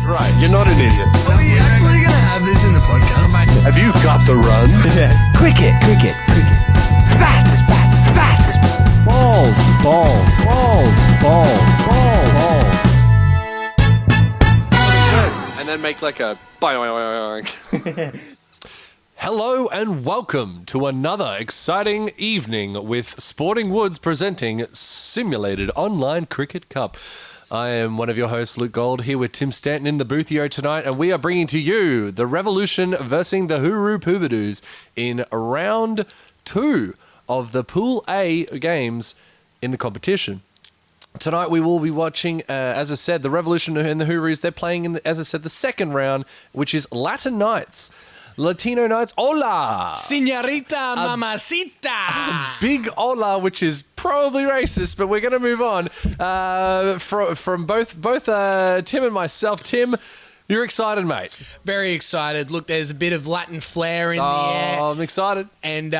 Right, you're not an idiot. Are we actually going to have this in the podcast? Have you got the run? Cricket. Bats. Balls. And then make like a boing. Hello and welcome to another exciting evening with Sporting Woods presenting Simulated Online Cricket Cup. I am one of your hosts, Luke Gold, here with Tim Stanton in the boothio tonight, and we are bringing to you the Revolution versus the Hooroo Pubudus in round 2 of the Pool A games in the competition. Tonight we will be watching, as I said, the Revolution and the Hooroos. They're playing in, as I said, the second round, which is Latin Nights. Latino Nights, hola! Señorita Mamacita! Big hola, which is probably racist, but we're going to move on. From both Tim and myself. Tim, you're excited, mate? Very excited. Look, there's a bit of Latin flair in the air. Oh, I'm excited. And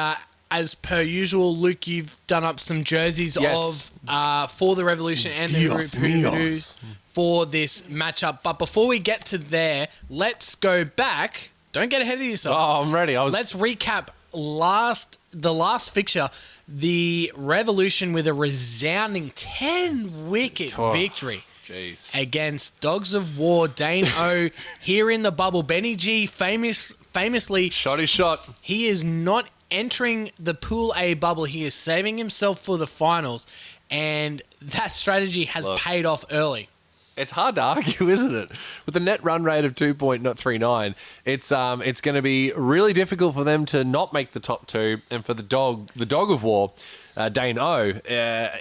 as per usual, Luke, you've done up some jerseys of for the Revolution and the Hooroo Pubudus for this matchup. But before we get to there, let's go back. Don't get ahead of yourself. Oh, I'm ready. Let's recap the last fixture. The Revolution with a resounding 10-wicket victory. Jeez. Against Dogs of War, Dane O here in the bubble. Benny G famously Shot his shot. He is not entering the Pool A bubble. He is saving himself for the finals, and that strategy has paid off early. It's hard to argue, isn't it? With a net run rate of 2.39, it's going to be really difficult for them to not make the top 2, and for the dog of war, Dane O,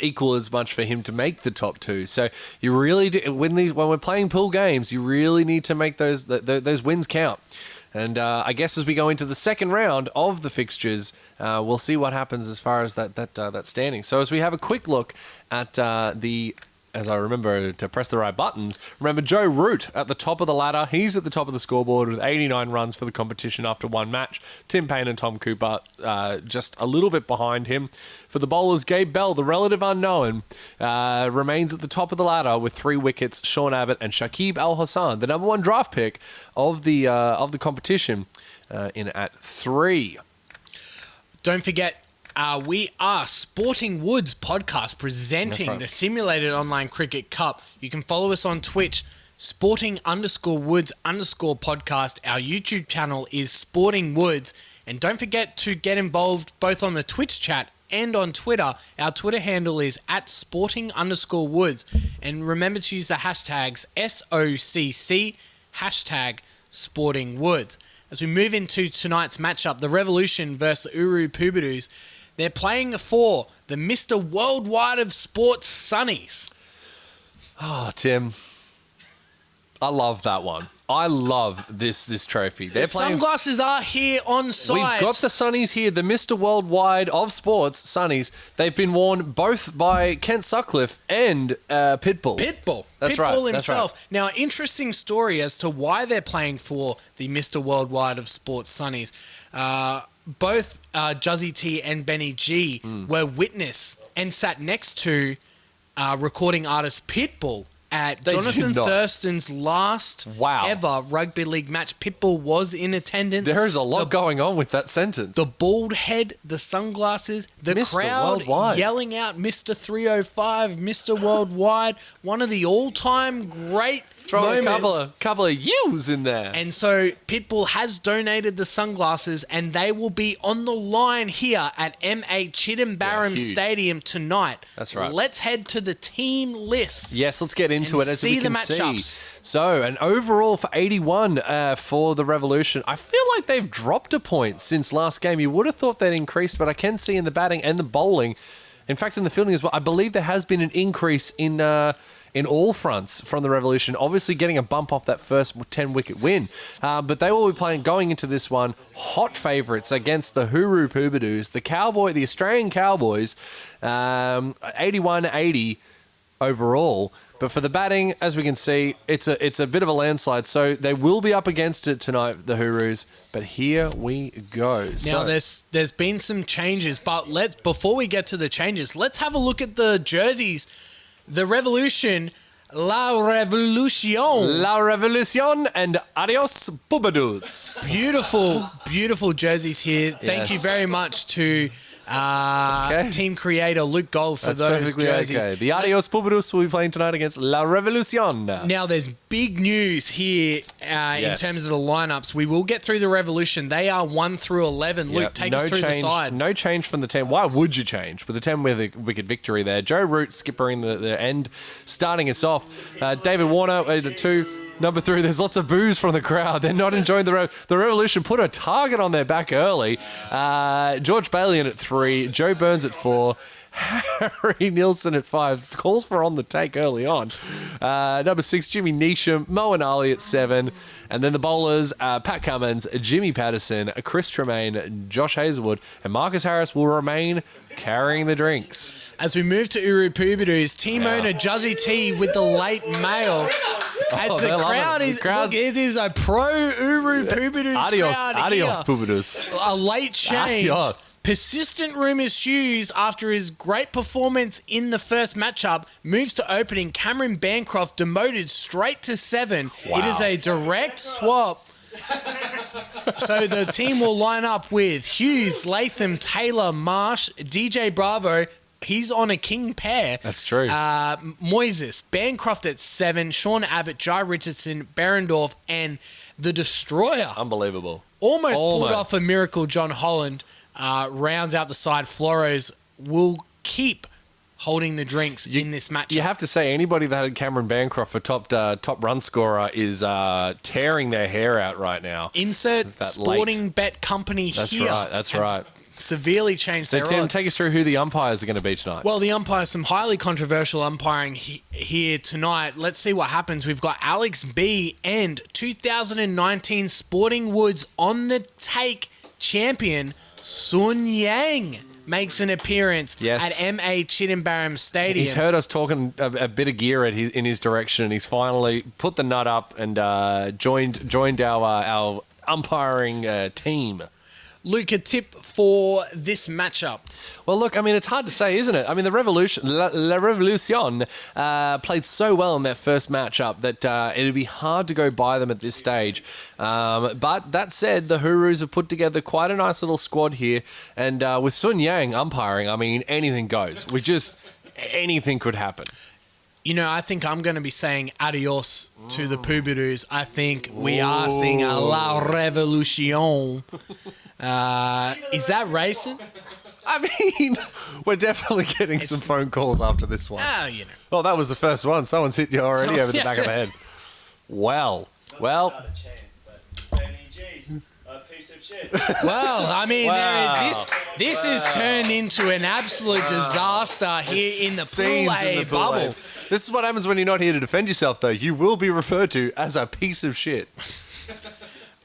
equal as much for him to make the top 2. So you really do, when we're playing pool games, you really need to make those wins count. And I guess as we go into the second round of the fixtures, we'll see what happens as far as that standing. So as we have a quick look at as I remember to press the right buttons, remember Joe Root at the top of the ladder. He's at the top of the scoreboard with 89 runs for the competition after one match. Tim Payne and Tom Cooper just a little bit behind him. For the bowlers, Gabe Bell, the relative unknown, remains at the top of the ladder with 3 wickets. Sean Abbott and Shakib Al Hassan, the number 1 draft pick of the competition, in at 3. Don't forget, we are Sporting Woods podcast presenting the Simulated Online Cricket Cup. You can follow us on Twitch, Sporting_Woods_podcast. Our YouTube channel is Sporting Woods. And don't forget to get involved both on the Twitch chat and on Twitter. Our Twitter handle is @Sporting_Woods. And remember to use the hashtags SOCC, #SportingWoods. As we move into tonight's matchup, the Revolution versus the Hooroo Pubudus, they're playing for the Mr. Worldwide of Sports Sunnies. Oh, Tim, I love that one. I love this trophy. The sunglasses are here on site. We've got the Sunnies here, the Mr. Worldwide of Sports Sunnies. They've been worn both by Kent Sutcliffe and Pitbull. That's right. Pitbull himself. Now, interesting story as to why they're playing for the Mr. Worldwide of Sports Sunnies. Both Juzzy T and Benny G were witness and sat next to recording artist Pitbull at Jonathan Thurston's last ever rugby league match. Pitbull was in attendance. There is a lot going on with that sentence. The bald head, the sunglasses, the Mr. crowd Worldwide. yelling out Mr. 305, Mr. Worldwide, one of the all-time great Throwing moments. a couple of U's in there. And so Pitbull has donated the sunglasses, and they will be on the line here at MA Chidambaram Stadium tonight. That's right. Let's head to the team list. Yes, let's get into it as we can see. matchups. So, an overall for 81 for the Revolution. I feel like they've dropped a point since last game. You would have thought they'd increased, but I can see in the batting and the bowling, in fact in the fielding as well, I believe there has been an increase in all fronts from the Revolution, obviously getting a bump off that first 10-wicket win. But they will be going into this one hot favourites against the Hooroo Pubudus, the Australian Cowboys, 81-80 overall. But for the batting, as we can see, it's a bit of a landslide. So they will be up against it tonight, the Hooroos. But here we go. Now, there's been some changes, but before we get to the changes, let's have a look at the jerseys. The Revolution La Revolucion. La Revolucion and Adios Pubudus. Beautiful, beautiful jerseys here. Thank you Yes. very much to okay. team creator Luke Gold for That's those perfectly jerseys. okay. The Adios Pubudus will be playing tonight against La Revolucion. Now, there's big news here in terms of the lineups. We will get through the Revolution. They are 1 through 11. Luke, Yep. take us through the side. No change from the 10. Why would you change? With the 10 with a wicked victory there. Joe Root skippering the end, starting us off. David Warner at 2. Number 3, there's lots of boos from the crowd. They're not enjoying the Revolution. Put a target on their back early. George Bailey in at 3. Joe Burns at 4. Harry Nielsen at 5. Calls for on the take early on. Number 6, Jimmy Neesham. Mo and Ali at 7. And then the bowlers, Pat Cummins, Jimmy Patterson, Chris Tremaine, Josh Hazelwood, and Marcus Harris will remain carrying the drinks. As we move to Hooroo Pubudus, team owner Juzzy T with the late mail. As the crowd is, look, it is a pro Hooroo Pubudus crowd Adios here. Pubudus. A late change. Adios. Persistent rumours Hughes, after his great performance in the first matchup, moves to opening. Cameron Bancroft demoted straight to 7. Wow. It is a direct swap. So the team will line up with Hughes, Latham, Taylor, Marsh, DJ Bravo. He's on a king pair. That's true. Moises, Bancroft at 7, Sean Abbott, Jai Richardson, Berendorf, and the Destroyer. Unbelievable. Almost pulled off a miracle. John Holland rounds out the side. Floros will keep holding the drinks in this matchup. You have to say, anybody that had Cameron Bancroft for top run scorer is tearing their hair out right now. Insert That sporting late. bet company That's here. right. That's have right. Severely changed So, their Tim, odds. take us through who the umpires are going to be tonight. Well, the umpires, some highly controversial umpiring here tonight. Let's see what happens. We've got Alex B and 2019 Sporting Woods on the take champion Sun Yang makes an appearance at MA Chidambaram Stadium. He's heard us talking a bit of gear in his direction, and he's finally put the nut up and joined our umpiring team. Luke, a tip for this matchup? Well, look, I mean, it's hard to say, isn't it? I mean, the Revolution, La Revolucion played so well in their first matchup that it'd be hard to go by them at this stage. But that said, the Hooroos have put together quite a nice little squad here. And with Sun Yang umpiring, I mean, anything goes. Anything could happen. You know, I think I'm going to be saying adios to the Pubudus. I think we are seeing a La Revolution. Is that racing? I mean, we're definitely getting some phone calls after this one. You know. Oh, that was the first one. Someone's hit you already over the back of the head. Well. Not a chant, but Benny G's a piece of shit. Well, I mean, Wow. this has turned into an absolute disaster here in the Scenes Pool A in the Pool A. bubble. This is what happens when you're not here to defend yourself, though. You will be referred to as a piece of shit.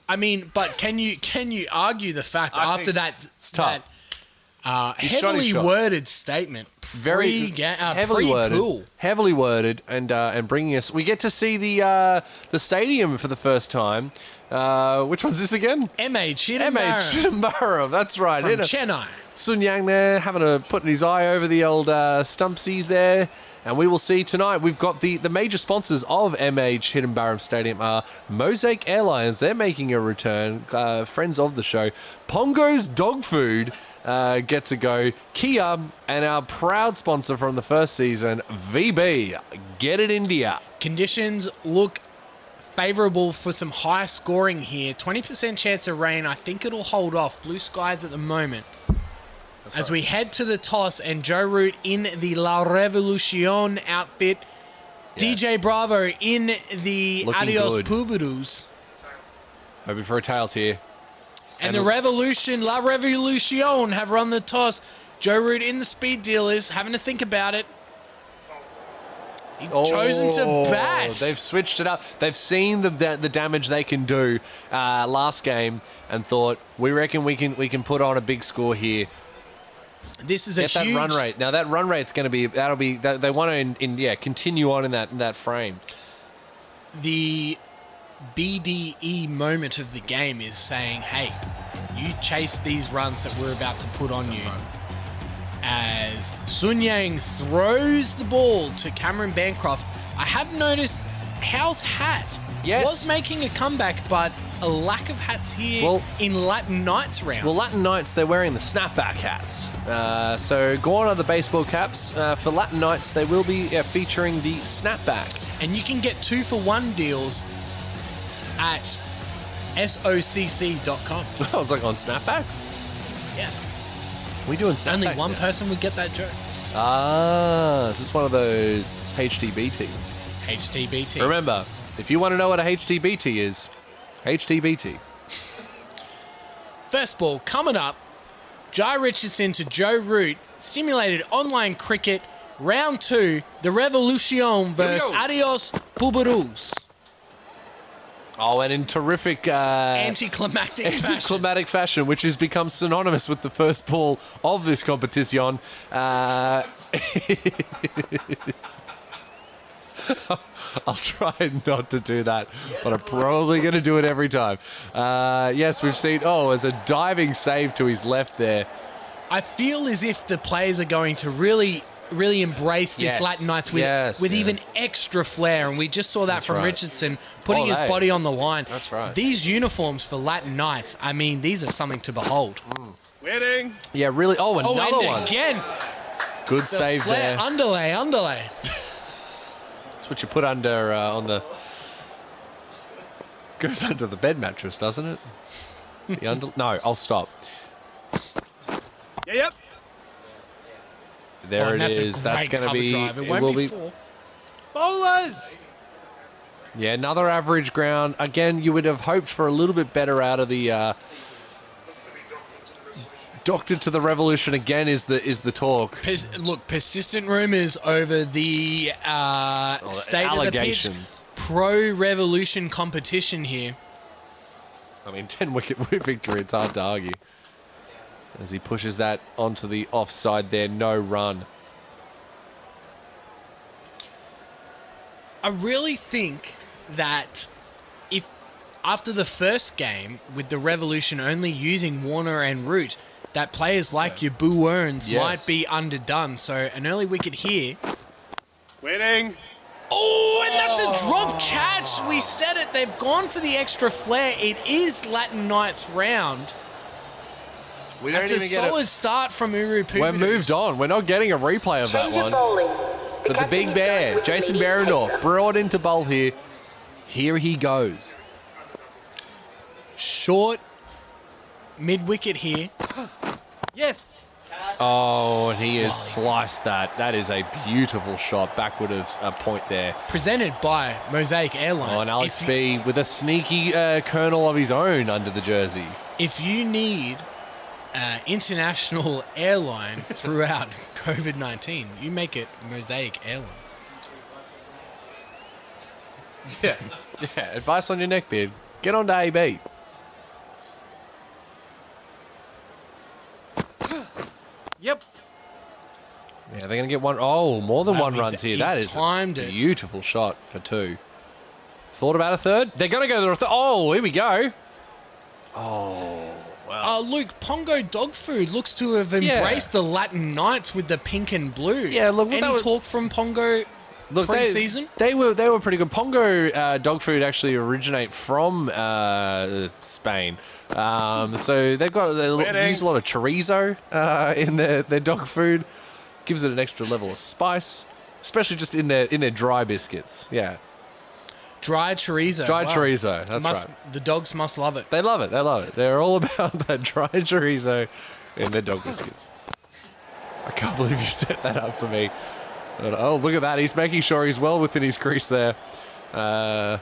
I mean, but can you argue the fact I after think that it's tough. He shot his heavily shot. worded statement, heavily worded, and bringing us. We get to see the stadium for the first time. Which one's this again? MA Chidambaram MA Chidambaram. That's right. from Chennai. Sun Yang there, putting his eye over the old stumpsies there. And we will see tonight. We've got the major sponsors of MA Chidambaram Stadium are Mosaic Airlines. They're making a return. Friends of the show. Pongo's Dog Food gets a go. Kia, and our proud sponsor from the first season, VB. Get it, India. Conditions look favourable for some high scoring here. 20% chance of rain. I think it'll hold off. Blue skies at the moment. As we head to the toss, and Joe Root in the La Revolucion outfit, DJ Bravo in the Looking Adios good. Pubudus, Hoping for a tails here. and the Revolution, La Revolucion have run the toss. Joe Root in the speed dealers, having to think about it. He's chosen to bass. They've switched it up. They've seen the damage they can do last game and thought, we reckon we can put on a big score here. This is a Get huge that run rate. Now that run rate's going to be they want to continue on in that frame. The BDE moment of the game is saying, hey, you chase these runs that we're about to put on you. as Sun Yang throws the ball to Cameron Bancroft. I have noticed Howe's hat was making a comeback, but a lack of hats here in Latin Knights round. Well, Latin Knights, they're wearing the snapback hats. So go on the baseball caps. For Latin Knights, they will be featuring the snapback. And you can get 2-for-1 deals at SOCC.com. I was like, on snapbacks? Yes. We doing snapbacks? Only one now? person would get that joke. Is this one of those HTBTs? HTBT. Remember, if you want to know what a HTBT is, HTBT. First ball coming up. Jai Richardson to Joe Root. Simulated online cricket. Round 2. The Revolucion versus Adios Pubudus. Oh, and in terrific Anticlimactic fashion, which has become synonymous with the first ball of this competition. I'll try not to do that, but I'm probably going to do it every time. Yes, we've seen... Oh, it's a diving save to his left there. I feel as if the players are going to really embrace this Latin Knights with even extra flair, and we just saw that from Richardson putting his body on the line. That's right. These uniforms for Latin Knights, I mean, these are something to behold. Winning. Yeah, really. Oh, another one. Again. Good save Flair, there. underlay. That's what you put under on the... Goes under the bed mattress, doesn't it? No, I'll stop. Yep. There it is. That's going to be... Drive. It won't be 4. Bowlers. Yeah, another average ground. Again, you would have hoped for a little bit better out of the... Doctor to the Revolution again is the talk. Look, persistent rumours over the state of the pitch pro-Revolution competition here. I mean, 10-wicket victory, it's hard to argue. As he pushes that onto the offside there, no run. I really think that if after the first game, with the Revolution only using Warner and Root, that players like your Boo Earns might be underdone. So an early wicket here. Winning. Oh, and that's a drop catch. We said it. They've gone for the extra flair. It is Latin Knights round. We don't That's even a get solid start from Hooroo Pubudus. We're moved on. We're not getting a replay of that one. But the big bear, Jason Behrendorff, brought into bowl here. Here he goes. Short mid-wicket here. Yes. Oh, and he has sliced that. That is a beautiful shot. Backward of a point there. Presented by Mosaic Airlines. Oh, and Alex B with a sneaky kernel of his own under the jersey. If you need international airline throughout COVID-19, you make it Mosaic Airlines. Yeah. Advice on your neckbeard. Get on to AB. Yep. Yeah, they're going to get one. Oh, more than Wow, one runs here. That is timed a it. beautiful shot for 2. Thought about a third? They're going to go to the third. Oh, here we go. Oh, wow. Luke, Pongo Dog Food looks to have embraced the Latin Knights with the pink and blue. Yeah, look, any talk from Pongo pre-season? They were pretty good. Pongo dog food actually originate from Spain. So they use a lot of chorizo in their dog food. Gives it an extra level of spice, especially just in their dry biscuits. Yeah. Dry chorizo. Chorizo, that's right. The dogs must love it. They love it. They're all about that dry chorizo in their dog biscuits. I can't believe you set that up for me. Oh, look at that. He's making sure he's well within his crease there. As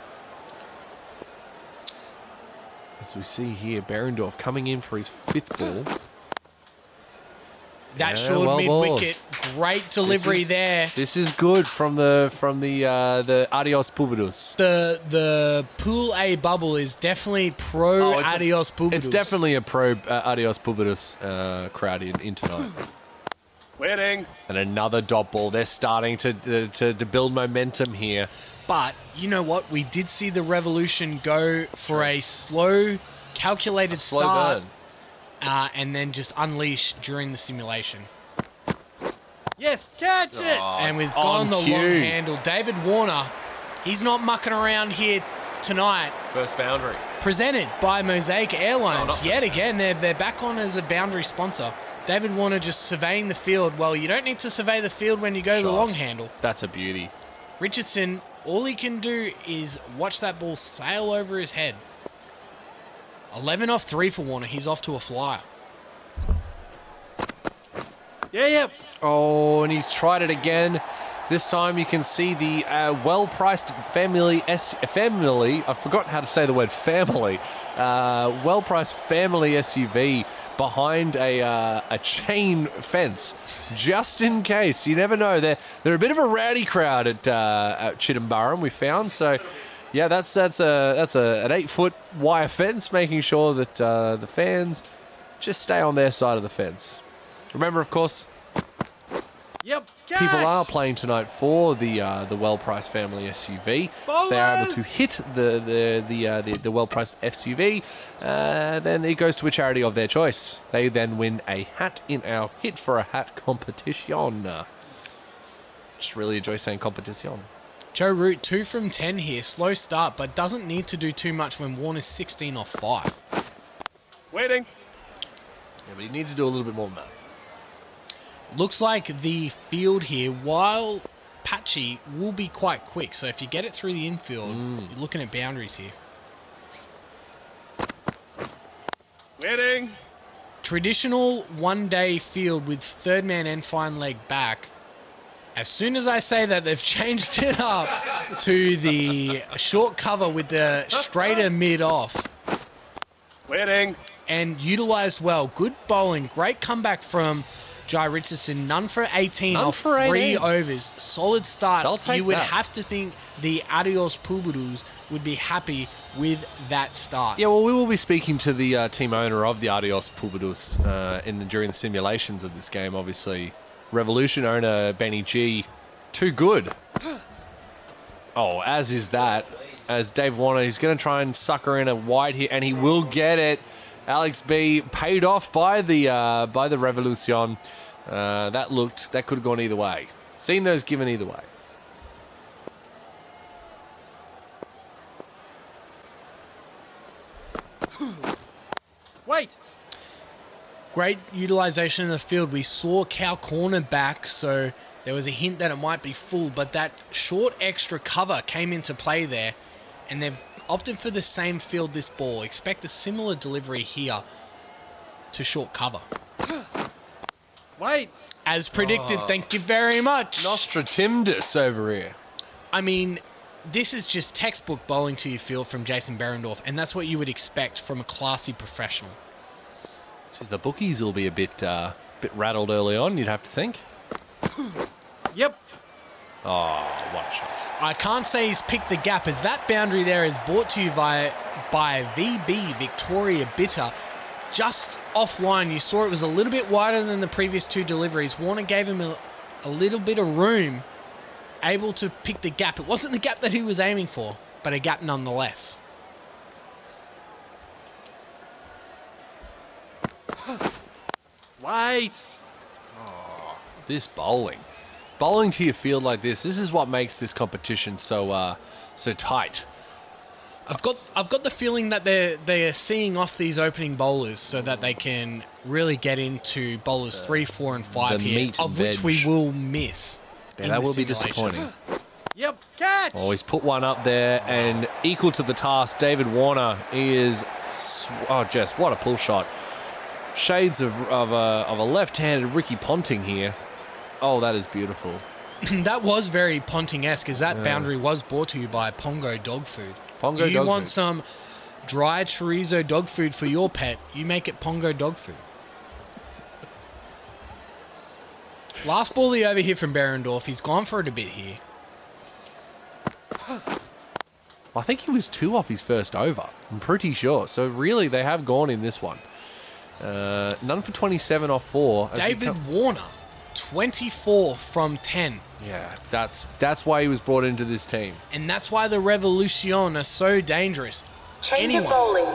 we see here, Behrendorff coming in for his 5th ball. That short mid-wicket. Great delivery there. This is good from the Adios Pubudus. The Pool A bubble is definitely pro Adios Pubudus. It's definitely a pro Adios Pubudus crowd in tonight. Winning. And another dot ball. They're starting to build momentum here. But you know what? We did see the Revolution go for a slow, calculated start. Burn. And then just unleash during the simulation. Yes, catch it! And we've on gone the cue. long handle. David Warner, he's not mucking around here tonight. First boundary. Presented by Mosaic Airlines. not- Yet again, they're back on as a boundary sponsor. David Warner just surveying the field. Well, you don't need to survey the field when you go to the Shot. long handle. That's a beauty. Richardson, all he can do is watch that ball sail over his head. 11 off 3 for Warner. He's off to a flyer. Yeah. Oh, and he's tried it again. This time you can see the well-priced family. I've forgotten how to say the word family. Well-priced family SUV behind a chain fence, just in case. You never know. They're a bit of a rowdy crowd at Chidambaram, we found. So, yeah, that's an 8-foot wire fence, making sure that the fans just stay on their side of the fence. Remember, of course, Yep, catch! people are playing tonight for the well-priced family SUV. If they are able to hit the well-priced SUV, then it goes to a charity of their choice. They then win a hat in our Hit for a Hat competition. Just really enjoy saying competition. Joe Root, 2 from 10 here. Slow start, but doesn't need to do too much when Warner's 16 off 5. Waiting. Yeah, but he needs to do a little bit more than that. Looks like the field here, while patchy, will be quite quick. So if you get it through the infield, you're looking at boundaries here. Waiting. Traditional one-day field with third man and fine leg back. As soon as I say that, they've changed it up to the short cover with the straighter mid-off. Waiting. And utilised well. Good bowling. Great comeback from Jai Richardson. None for 18 None off for 3 18. overs. Solid start. They'll take you would that. have to think the Adios Pubudus would be happy with that start. Yeah, well, we will be speaking to the team owner of the Adios Pubudus during the simulations of this game, obviously. Revolution owner Benny G. Too good. Oh, as is that. As Dave Warner, he's going to try and sucker in a wide here, and he will get it. Alex B paid off by the Revolucion. That could have gone either way. Seen those given either way. Wait. Great utilisation of the field. We saw Cow corner back, so there was a hint that it might be full, but that short extra cover came into play there, and they've opted for the same field this ball. Expect a similar delivery here to short cover. Wait. As predicted, thank you very much. Nostradamus over here. I mean, this is just textbook bowling to your field from Jason Berendorf, and that's what you would expect from a classy professional. Jeez, the bookies will be a bit rattled early on, you'd have to think. Yep. Oh, what a shot. I can't say he's picked the gap, as that boundary there is brought to you by VB Victoria Bitter. Just offline, you saw it was a little bit wider than the previous 2 deliveries. Warner gave him a little bit of room, able to pick the gap. It wasn't the gap that he was aiming for, but a gap nonetheless. Wait. This bowling. Bowling to your field like this is what makes this competition so tight. I've got the feeling that they're seeing off these opening bowlers so that they can really get into bowlers 3, 4, and 5 the here, meat of and which veg. we will miss. Yeah, in that the will be simulation. disappointing. Yep. Catch. Oh, he's put one up there, and equal to the task, David Warner is... just what a pull shot. Shades of a left-handed Ricky Ponting here. Oh, that is beautiful. That was very Ponting-esque, as that boundary was brought to you by Pongo Dog Food. Pongo Do you Dog want Food. some dry chorizo dog food for your pet? You make it Pongo Dog Food. Last ball the over here from Berendorf. He's gone for it a bit here. I think he was 2 off his first over. I'm pretty sure. So really, they have gone in this one. None for 27 off 4. as we David come- Warner, 24 from 10. Yeah, that's why he was brought into this team. And that's why the Revolucion are so dangerous. Change of Anyone bowling.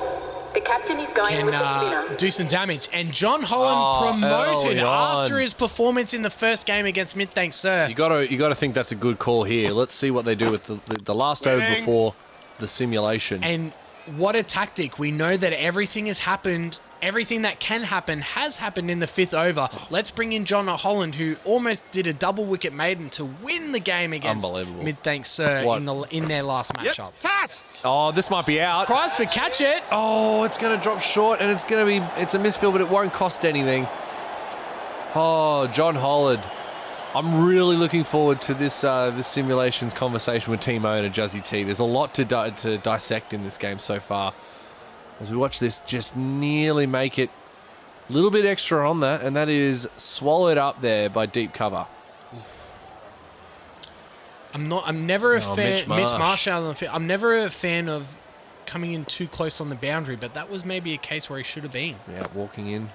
The captain is going with the spinner. can do some damage. And John Holland promoted early on. after his performance in the first game against Mid Thanks Sir. You gotta think that's a good call here. Let's see what they do with the last over before the simulation. And what a tactic. We know that everything has happened. Everything that can happen has happened in the fifth over. Let's bring in John Holland, who almost did a double wicket maiden to win the game against Unbelievable. Mid Thanks Sir in their last matchup. Oh, this might be out. Cries for catch it. Oh, it's going to drop short, and it's a misfield, but it won't cost anything. Oh, John Holland. I'm really looking forward to this simulations conversation with team owner Juzzy T. There's a lot to dissect in this game so far. As we watch this just nearly make it a little bit extra on that, and that is swallowed up there by deep cover. I'm never a fan. Mitch Mitch Marsh. Marsh out on the field. I'm never a fan of coming in too close on the boundary, but that was maybe a case where he should have been. Yeah, walking in.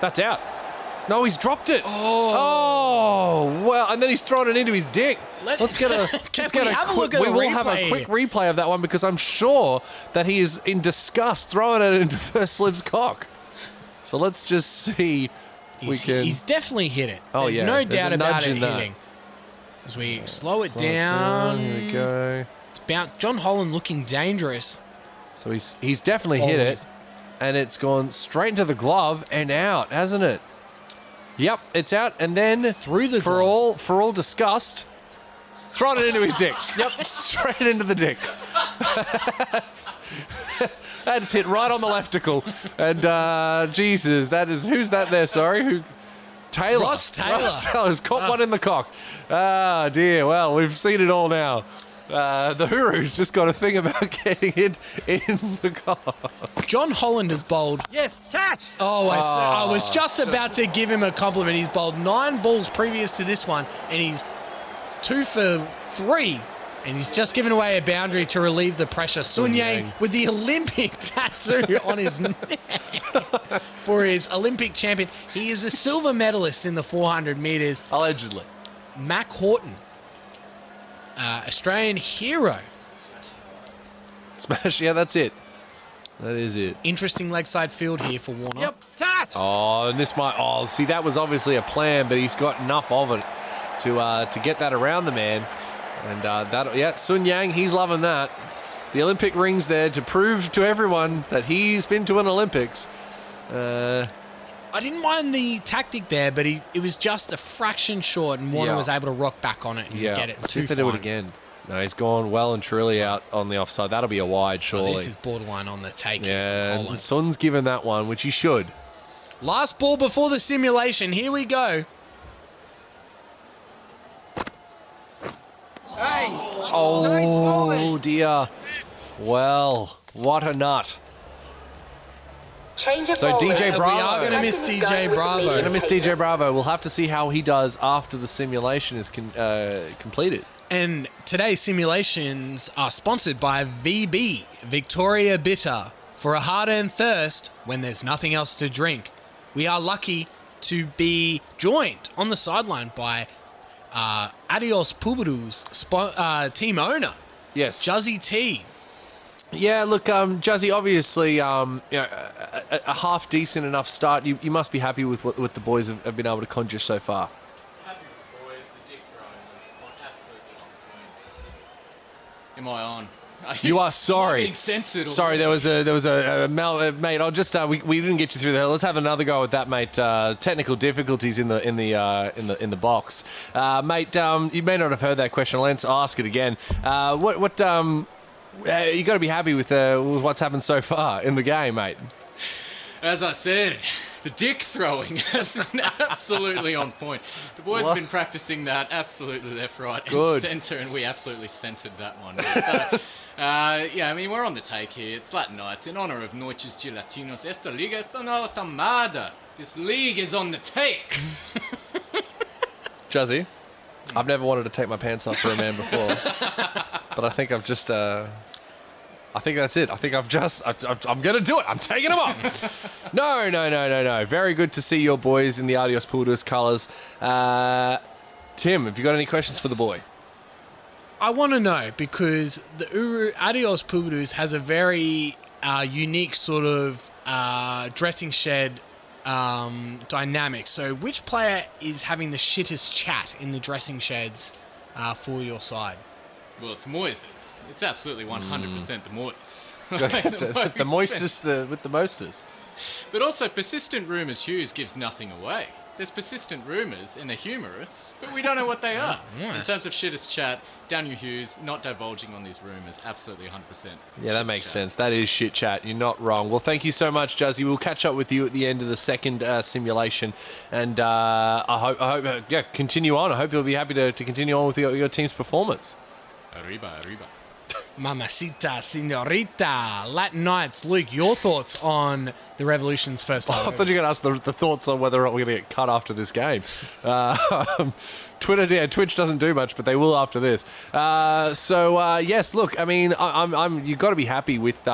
That's out. No, he's dropped it. Oh, well, and then he's thrown it into his dick. Let's get a We will have a quick replay of that one because I'm sure that he is in disgust throwing it into first slip's cock. So let's just see. He's definitely hit it. Oh, There's yeah, no there's doubt a about nudge it in that. hitting. As we slow it down. Here we go. It's John Holland looking dangerous. So he's definitely hit it, and it's gone straight into the glove and out, hasn't it? Yep, it's out, and then Through the for all disgust, thrown it into his dick. Yep, straight into the dick. That's hit right on the leftical, and Jesus, who's that there? Sorry, Taylor. Ross Taylor. Ross Taylor's caught one in the cock. Ah, dear. Well, we've seen it all now. The Hooroo's just got a thing about getting it in the cock. John Holland has bowled. Yes, catch! I was just about to give him a compliment. He's bowled 9 balls previous to this one, and he's 2 for 3. And he's just given away a boundary to relieve the pressure. Sun Yang with the Olympic tattoo on his neck for his Olympic champion. He is a silver medalist in the 400 metres. Allegedly. Mac Horton, Australian hero. Smash, yeah, that's it. That is it. Interesting leg side field here for Warner. Yep, catch! Oh, and this might... Oh, see, that was obviously a plan, but he's got enough of it to get that around the man. And Sun Yang, he's loving that. The Olympic ring's there to prove to everyone that he's been to an Olympics. I didn't mind the tactic there, but it was just a fraction short, and Warner was able to rock back on it and get it. See if they do it again. No, he's gone well and truly out on the offside. That'll be a wide, surely. This is borderline on the take. Yeah, and Sun's given that one, which he should. Last ball before the simulation. Here we go. Hey! Oh, dear. Well, what a nut. Change of So bowler. DJ Bravo. We are going to miss Captain is DJ going with the Bravo. medium Gonna miss pacer. DJ Bravo. We'll have to see how he does after the simulation is completed. And today's simulations are sponsored by VB, Victoria Bitter, for a hard-earned thirst when there's nothing else to drink. We are lucky to be joined on the sideline by Adios Pubudus team owner, Yes. Juzzy T. Yeah, look, Juzzy, obviously, a half decent enough start. You must be happy with what the boys have been able to conjure so far. Happy with the boys. The dick throwing was absolutely on point. Am I on? You are sorry. Being censored. Sorry, there was a mate. I'll just we didn't get you through there. Let's have another go at that, mate. Technical difficulties in the box, mate. You may not have heard that question. Let's ask it again. You got to be happy with what's happened so far in the game, mate. As I said, the dick throwing has been absolutely on point. The boys have been practicing that absolutely left, right, Good. and centre, and we absolutely centred that one. So, I mean, we're on the take here. It's Latin nights in honour of Noches Gelatinos. Esta liga está na tomada. This league is on the take. Juzzy, I've never wanted to take my pants off for a man before, but I think I've just. I think that's it. I think I'm going to do it. I'm taking them off. No. Very good to see your boys in the Adios Pubudus colours. Tim, have you got any questions for the boy? I want to know because the Adios Pubudus has a very unique sort of dressing shed dynamic. So which player is having the shittest chat in the dressing sheds for your side? Well, it's Moises. It's absolutely 100% the Moise. The moistest with the mostest. But also, persistent rumours Hughes gives nothing away. There's persistent rumours and they're humorous, but we don't know what they are. Yeah. In terms of shittest chat, Daniel Hughes not divulging on these rumours, absolutely 100%. Yeah, that makes chat. sense. That is shit chat. You're not wrong. Well, thank you so much, Juzzy. We'll catch up with you at the end of the second simulation, and I hope, continue on. I hope you'll be happy to continue on with your team's performance. Arriba. Mamacita, senorita, Latin Nights. Luke, your thoughts on the Revolution's first five? I thought you were going to ask the thoughts on whether or not we're going to get cut after this game. Twitch doesn't do much, but they will after this. Yes, look, I mean, you've got to be happy with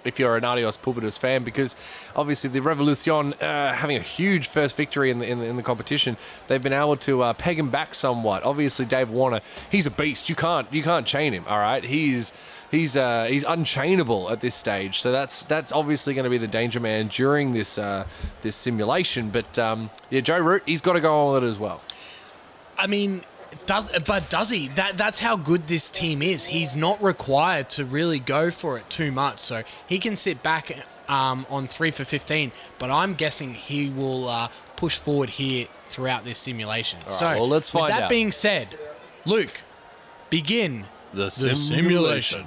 if you're an Adios Pubudus fan, because obviously the Revolucion having a huge first victory in the competition, they've been able to peg him back somewhat. Obviously, Dave Warner, he's a beast. You can't chain him. All right, he's unchainable at this stage. So that's obviously going to be the danger man during this simulation. But Joe Root, he's got to go on with it as well. I mean, does he? That's how good this team is. He's not required to really go for it too much, so he can sit back on 3 for 15. But I'm guessing he will push forward here throughout this simulation. All right, well, let's find with that out. being said, Luke, begin The simulation.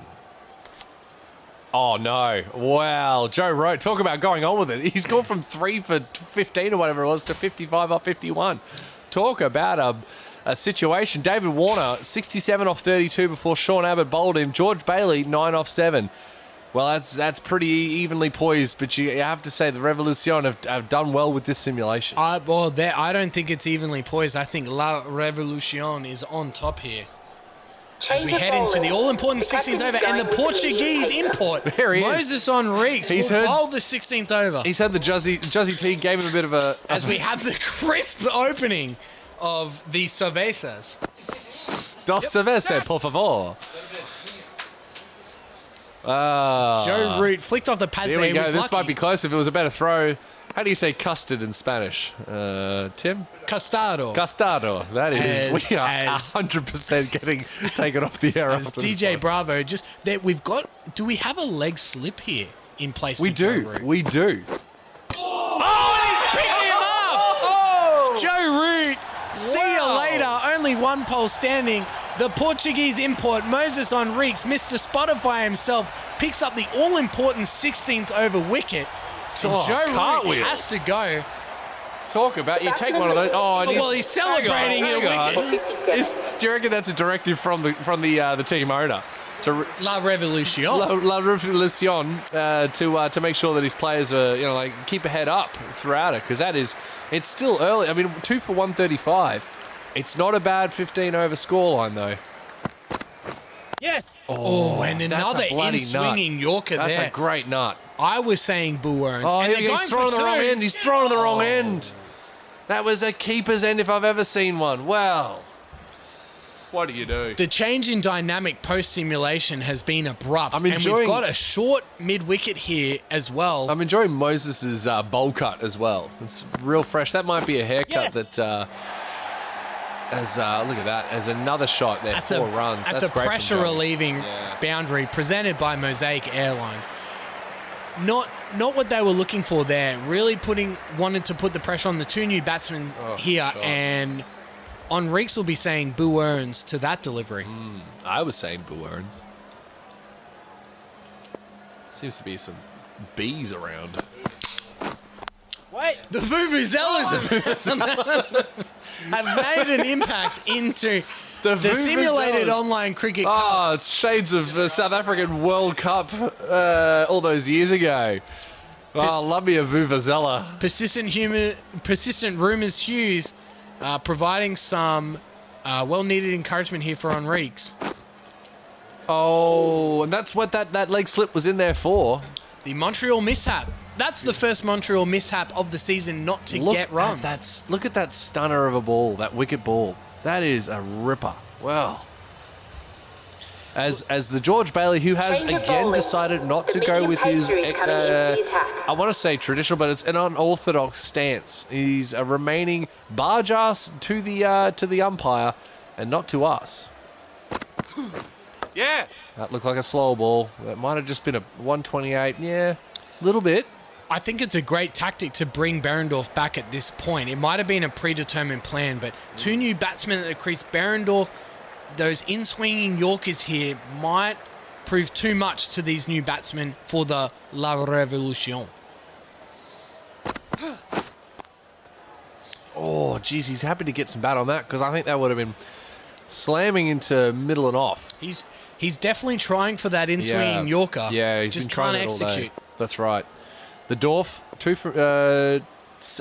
Oh, no. Wow. Joe Root, talk about going on with it. He's gone from 3 for 15 or whatever it was to 55 off 51. Talk about a situation. David Warner, 67 off 32 before Sean Abbott bowled him. George Bailey, 9 off 7. Well, that's pretty evenly poised, but you have to say the Revolucion have done well with this simulation. I don't think it's evenly poised. I think La Revolucion is on top here. As we head into the all-important 16th over and the Portuguese import, There he is. Moses Enriques will bowl the 16th over. He's had the Juzzy T, gave him a bit of a... As we have the crisp opening of the cervezas. Dos cerveza, por favor. Joe Root flicked off the pads There there. we go. He was This lucky. might be close if it was a better throw. How do you say custard in Spanish? Tim? Costado. Custado. That is. We are as- 100% getting taken off the air As after this DJ one. Bravo, just that we've got. Do we have a leg slip here in place? We for Joe do. Root? We do. Oh, and he's picked him up. Joe Root. See you later. Only one pole standing. The Portuguese import Moses Enriques, Mr. Spotify himself, picks up the all-important 16th over wicket. And Oh, Joe Root cartwheels. has to go. Talk about you take one of those. Oh, and Well, he's celebrating hang your on. wicket. Do you reckon that's a directive from the team owner to La Revolution. La Revolucion to make sure that his players are keep a head up throughout it, because it's still early. I mean, 2 for 135. It's not a bad 15 over scoreline though. Yes. Oh, and that's another a bloody in-swinging Yorker That's there. a great nut. I was saying Boo Earns. Oh, and he's they're going throwing for the wrong two. end. He's throwing the wrong end. That was a keeper's end if I've ever seen one. Well, what do you do? The change in dynamic post-simulation has been abrupt. I'm and enjoying- we've got a short mid-wicket here as well. I'm enjoying Moses's bowl cut as well. It's real fresh. That might be a haircut that. Look at that. As another shot there, 4 runs. That's a great from pressure Joey. relieving boundary presented by Mosaic Airlines. Not what they were looking for there. Really wanted to put the pressure on the two new batsmen here, shot. and Enriques will be saying Boo Earns to that delivery. I was saying Boo Earns. Seems to be some bees around. Wait. The Vuvuzelas have made an impact into the simulated online cricket cup. Oh, it's shades of the South African World Cup all those years ago. Oh, love me a Vuvuzela. Persistent rumours Hughes providing some well-needed encouragement here for Enriques. Oh, and that's what that leg slip was in there for. The Montreal mishap. That's the first Montreal mishap of the season not to get runs. Look at that stunner of a ball, that wicket ball. That is a ripper. Well, as the George Bailey, who has Change of again bowling. decided not The to go medium with his, pastry is coming into the attack. I want to say traditional, but it's an unorthodox stance. He's remaining barge ass to the umpire and not to us. Yeah. That looked like a slow ball. That might have just been a 128. Yeah, a little bit. I think it's a great tactic to bring Behrendorff back at this point. It might have been a predetermined plan, but two new batsmen at the crease. Behrendorff, those in-swinging Yorkers here might prove too much to these new batsmen for the La Revolucion. Oh, geez, he's happy to get some bat on that because I think that would have been slamming into middle and off. He's definitely trying for that in-swinging Yorker. Yeah, he's just been trying can't it all day. execute. That's right. The Dorf,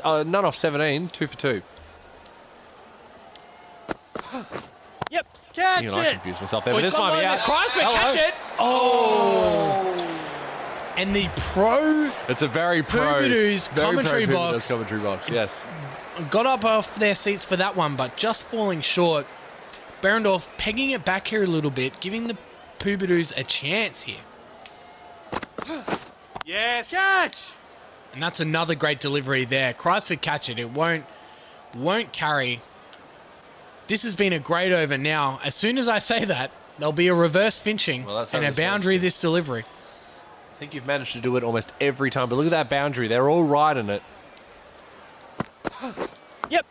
none off 17, 2 for 2. Yep. Catch You know, I it. confused myself there, Oh, but he's this got might be low out. there. Kreisberg, Hello. catch it! Oh! And the pro It's a very pro Pubudus very commentary pro Pubudus box. commentary box. Yes. got up off their seats for that one, but just falling short. Behrendorff pegging it back here a little bit, giving the Pubudus a chance here. Yes. Catch. And that's another great delivery there. Kreisford catch it. It won't carry. This has been a great over now. As soon as I say that, there'll be a reverse finching Well, that's how and a this works, boundary too. this delivery. I think you've managed to do it almost every time, but look at that boundary. They're all right in it. Yep.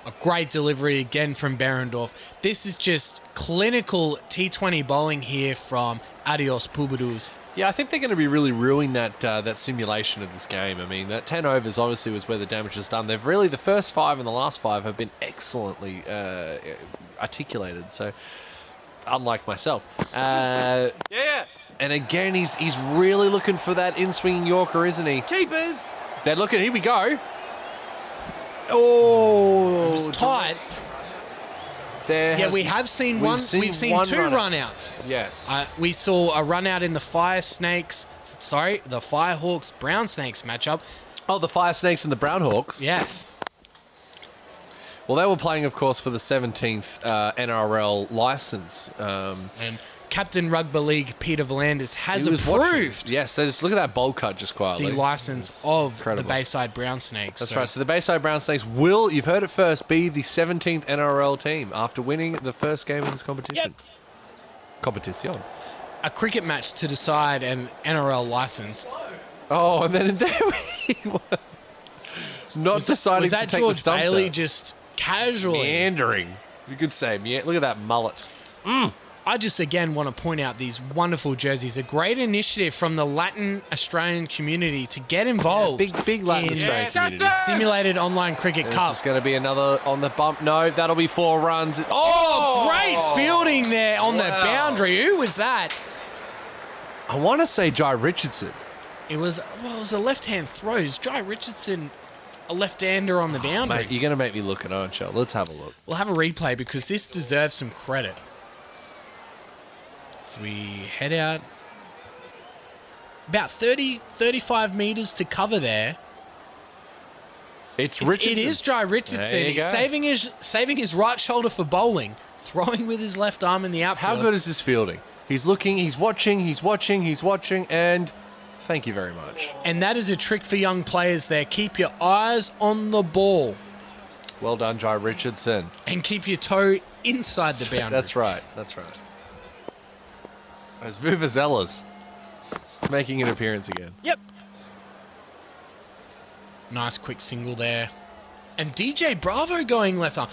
A great delivery again from Behrendorff. This is just clinical T20 bowling here from Adios Pubudus. Yeah, I think they're going to be really ruining that simulation of this game. I mean, that 10 overs obviously was where the damage was done. They've really, the first 5 and the last 5 have been excellently articulated. So, unlike myself. Yeah. And again, he's really looking for that in-swinging Yorker, isn't he? Keepers. They're looking, here we go. Oh, It was tight. Yeah, we have seen one. We've seen one two run-out. run-outs. Yes. We saw a run-out in the the Firehawks Brown Snakes matchup. Oh, the Fire Snakes and the Brown Hawks. Yes. Well, they were playing, of course, for the 17th NRL license. And Captain Rugby League Peter Volandis has He was watching. approved Yes, they just look at that bowl cut just quietly. the license of incredible. the Bayside Brown Snakes. That's right. So the Bayside Brown Snakes will, you've heard it first, be the 17th NRL team after winning the first game of this competition. Competition. A cricket match to decide an NRL license. Oh, and then there we were. Not deciding Was to that take the George stumps Bailey out. just casually? Meandering. You could say, look at that mullet. I just again want to point out these wonderful jerseys. A great initiative from the Latin Australian community to get involved. Big Latin in Australian Yes, community. that's it! Simulated Online Cricket This Cup. is going to be another on the bump. No, that'll be 4 runs. Oh, great fielding there on the Wow. boundary. Who was that? I want to say Jai Richardson. It was a left-hand throw. Is Jai Richardson a left-hander on the boundary? Mate, you're going to make me look at aren't you? Let's have a look. We'll have a replay because this deserves some credit. So we head out. About 35 metres to cover there. It's Richardson. It is Jai Richardson. There you He's go. saving his right shoulder for bowling, throwing with his left arm in the outfield. How good is this fielding? He's looking, he's watching, and thank you very much. And that is a trick for young players there. Keep your eyes on the ball Well done, Jai Richardson. and keep your toe inside the boundary. That's right. As Vuvuzelas making an appearance again. Yep. Nice quick single there. And DJ Bravo going left arm.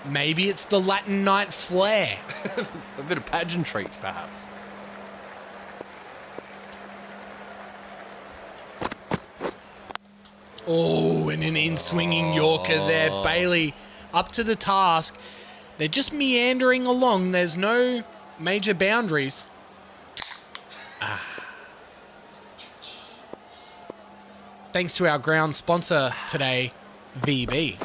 Maybe it's the Latin night flair. A bit of pageantry, perhaps. Oh, and an in-swinging Yorker there. Bailey up to the task. They're just meandering along. There's no major boundaries. Thanks to our ground sponsor today, VB.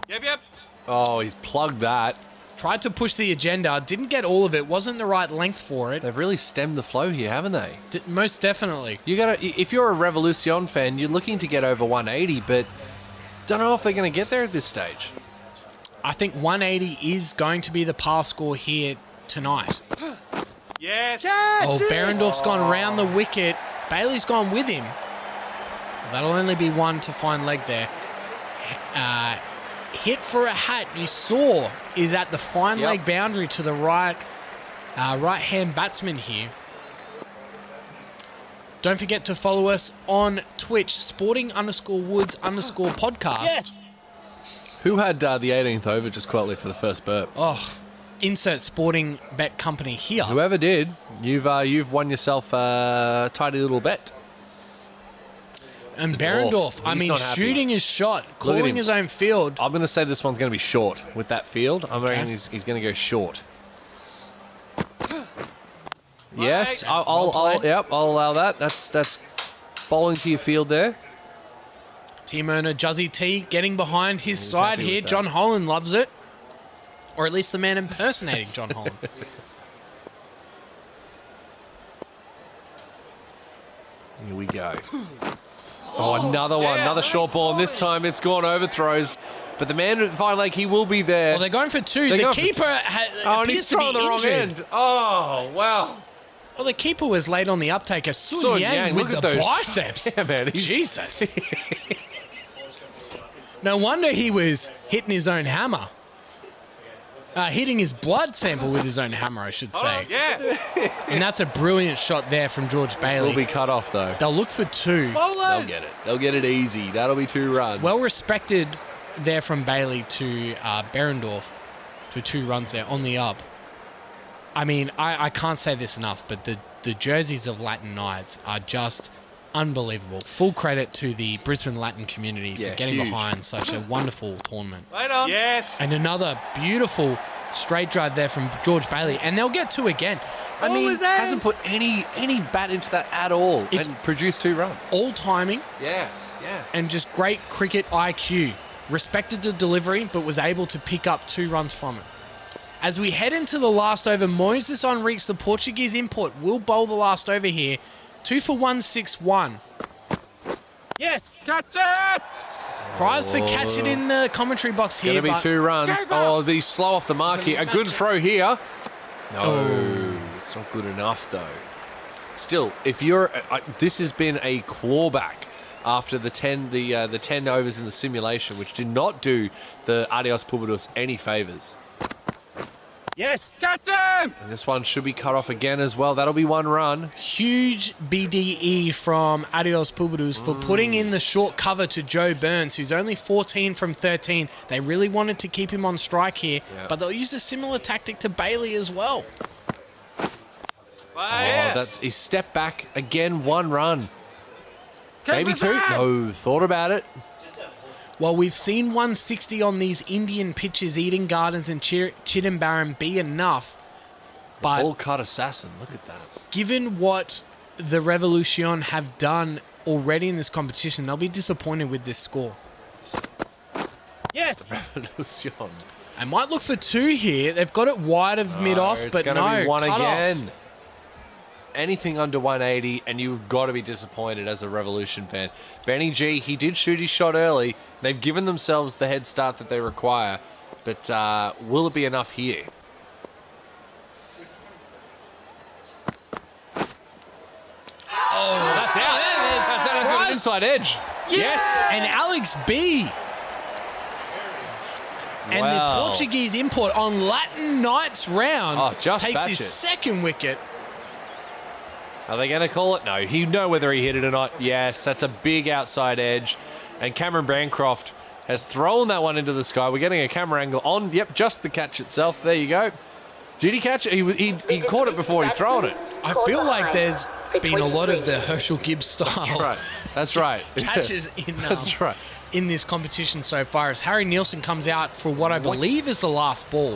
Yep. Oh, he's plugged that. Tried to push the agenda, didn't get all of it, wasn't the right length for it. They've really stemmed the flow here, haven't they? Most definitely. If you're a Revolucion fan, you're looking to get over 180, but don't know if they're going to get there at this stage. I think 180 is going to be the par score here tonight. Yes. Catch Oh, it. Berendorf's gone round the wicket. Bailey's gone with him. That'll only be one to find leg there. Hit for a hat, you saw, is at the fine leg boundary to the right-hand batsman here. Don't forget to follow us on Twitch, sporting_woods_podcast. Yes. Who had the 18th over just quietly for the first burp? Oh, insert sporting bet company here. Whoever did, you've won yourself a tidy little bet. And the Berendorf, dwarf. I He's mean, not happy. shooting his shot, Look at calling him. his own field. I'm going to say this one's going to be short with that field. I'm reckon he's going to go short. Yes, I'll allow that. That's bowling to your field there. Team owner Juzzy T getting behind his side happy here. with that. John Holland loves it. Or at least the man impersonating John Holland. Here we go. Oh, another one, another short ball, and this time it's gone overthrows. But the man at the fine leg, he will be there. Well, they're going for two. They're The going for keeper and appears he's to be throwing the wrong injured. end. Oh, wow. Well, the keeper was late on the uptaker. Sun Yang Yang, with look at the those. biceps. Yeah, man. Jesus. No wonder he was hitting his own hammer. Hitting his blood sample with his own hammer, I should say. Yeah. And that's a brilliant shot there from George Will Bailey. be cut off, though. They'll look for two. They'll Bowlers. get it. They'll get it easy. That'll be 2 runs. Well respected there from Bailey to Berendorf for 2 runs there on the up. I mean, I can't say this enough, but the jerseys of Latin Knights are just unbelievable. Full credit to the Brisbane Latin community for Yeah, getting huge. behind such a wonderful tournament. Right on. Yes. And another beautiful straight drive there from George Bailey, and they'll get 2 again. I mean, Bowlers out. hasn't put any bat into that at all It's- and produced 2 runs. all timing Yes. and just great cricket IQ. Respected the delivery, but was able to pick up 2 runs from it. As we head into the last over, Moises Henriques, the Portuguese import, will bowl the last over here. 2 for 161. Yes. Catch it. Cries for catch it in the commentary box here. Going to be but 2 runs. Oh, it'll be slow off the mark here. A good throw here. No, it's not good enough, though. Still, if you're... this has been a clawback after the 10 overs in the simulation, which did not do the Adios Pubudus any favours. Yes. Catch him. And this one should be cut off again as well. That'll be 1 run. Huge BDE from Adios Pubudus for putting in the short cover to Joe Burns, who's only 14 from 13. They really wanted to keep him on strike here, but they'll use a similar tactic to Bailey as well. Right. Oh, that's his step back again. 1 run. Maybe 2. No, thought about it. Well, we've seen 160 on these Indian pitches, Eden Gardens and Chidambaram be enough. But All cut assassin. Look at that. given what the Revolucion have done already in this competition, they'll be disappointed with this score. Yes. Revolucion. They might look for 2 here. They've got it wide of mid-off, It's but gonna no, be 1 cut again. off. Anything under 180, and you've got to be disappointed as a Revolution fan. Benny G, he did shoot his shot early. They've given themselves the head start that they require, but will it be enough here? Oh, that's out. That's got an inside edge. Yes. And Alex B. And Wow. the Portuguese import on Latin Knights round Oh, just takes batch his it. 2nd wicket. Are they going to call it? No. He'd know whether he hit it or not. Yes, that's a big outside edge. And Cameron Bancroft has thrown that one into the sky. We're getting a camera angle on. Yep, just the catch itself. There you go. Did he catch it? He caught it before he'd thrown it. I feel like there's been a lot of the Herschel Gibbs style That's right. catches That's right. in this competition so far as Harry Nielsen comes out for what I believe is the last ball.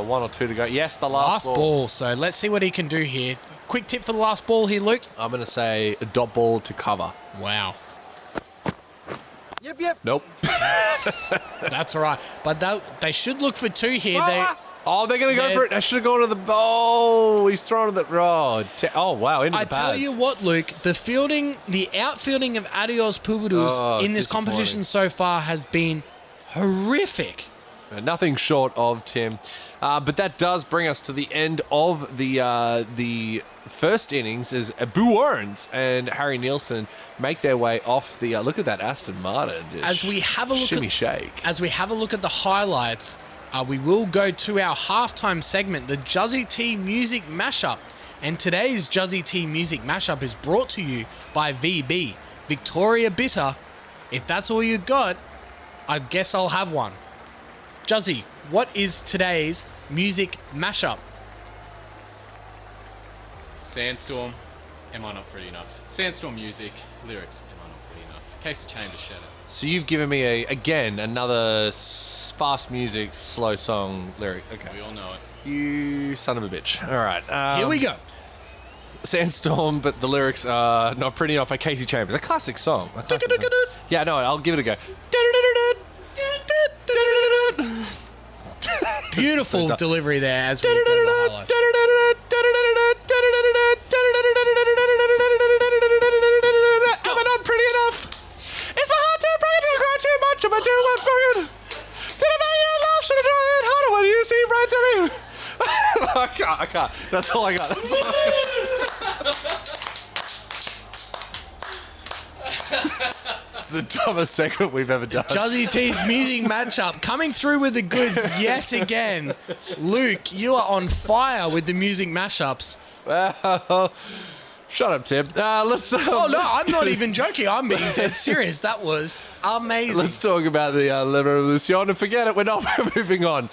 1 or 2 to go. Yes, the last ball. ball. So let's see what he can do here. Quick tip for the last ball here, Luke. I'm going to say a dot ball to cover. Wow. Yep. Nope. That's all right. But they should look for 2 here. Oh, they're going to go for it. I should have gone to the ball. He's thrown to the... Oh, wow, into I the pads. tell you what, Luke, the outfielding of Adios Pubudus in this competition so far has been horrific. Nothing short of Tim. But that does bring us to the end of the first innings as Boo Orens and Harry Nielsen make their way off the. Look at that Aston Martin. As we have a look shimmy shake. As we have a look at the highlights, we will go to our halftime segment, the Juzzy T Music Mashup. And today's Juzzy T Music Mashup is brought to you by VB, Victoria Bitter. If that's all you got, I guess I'll have one. Juzzy, what is today's music mashup? Sandstorm, Am I Not Pretty Enough? Sandstorm music, lyrics, Am I Not Pretty Enough? Case of Chambers Shadow. So you've given me another fast music, slow song lyric. Okay. We all know it. You son of a bitch. All right. Here we go. Sandstorm, but the lyrics are Not Pretty Enough by Casey Chambers. A classic song. Yeah, no, I'll give it a go. Beautiful delivery there as we go to the highlights. Am I not pretty enough? Is my heart too bright? I cry too much? Am I too much spoken? Did I make you laugh? Should I try it harder? What do you see right to me? I can't. That's all I got. It's the dumbest segment we've ever done. Juzzy T's music matchup coming through with the goods yet again. Luke, you are on fire with the music mashups. Shut up, Tim. Let's. Oh no, I'm not even joking. I'm being dead serious. That was amazing. Let's talk about the Revolucion and forget it. We're not moving on.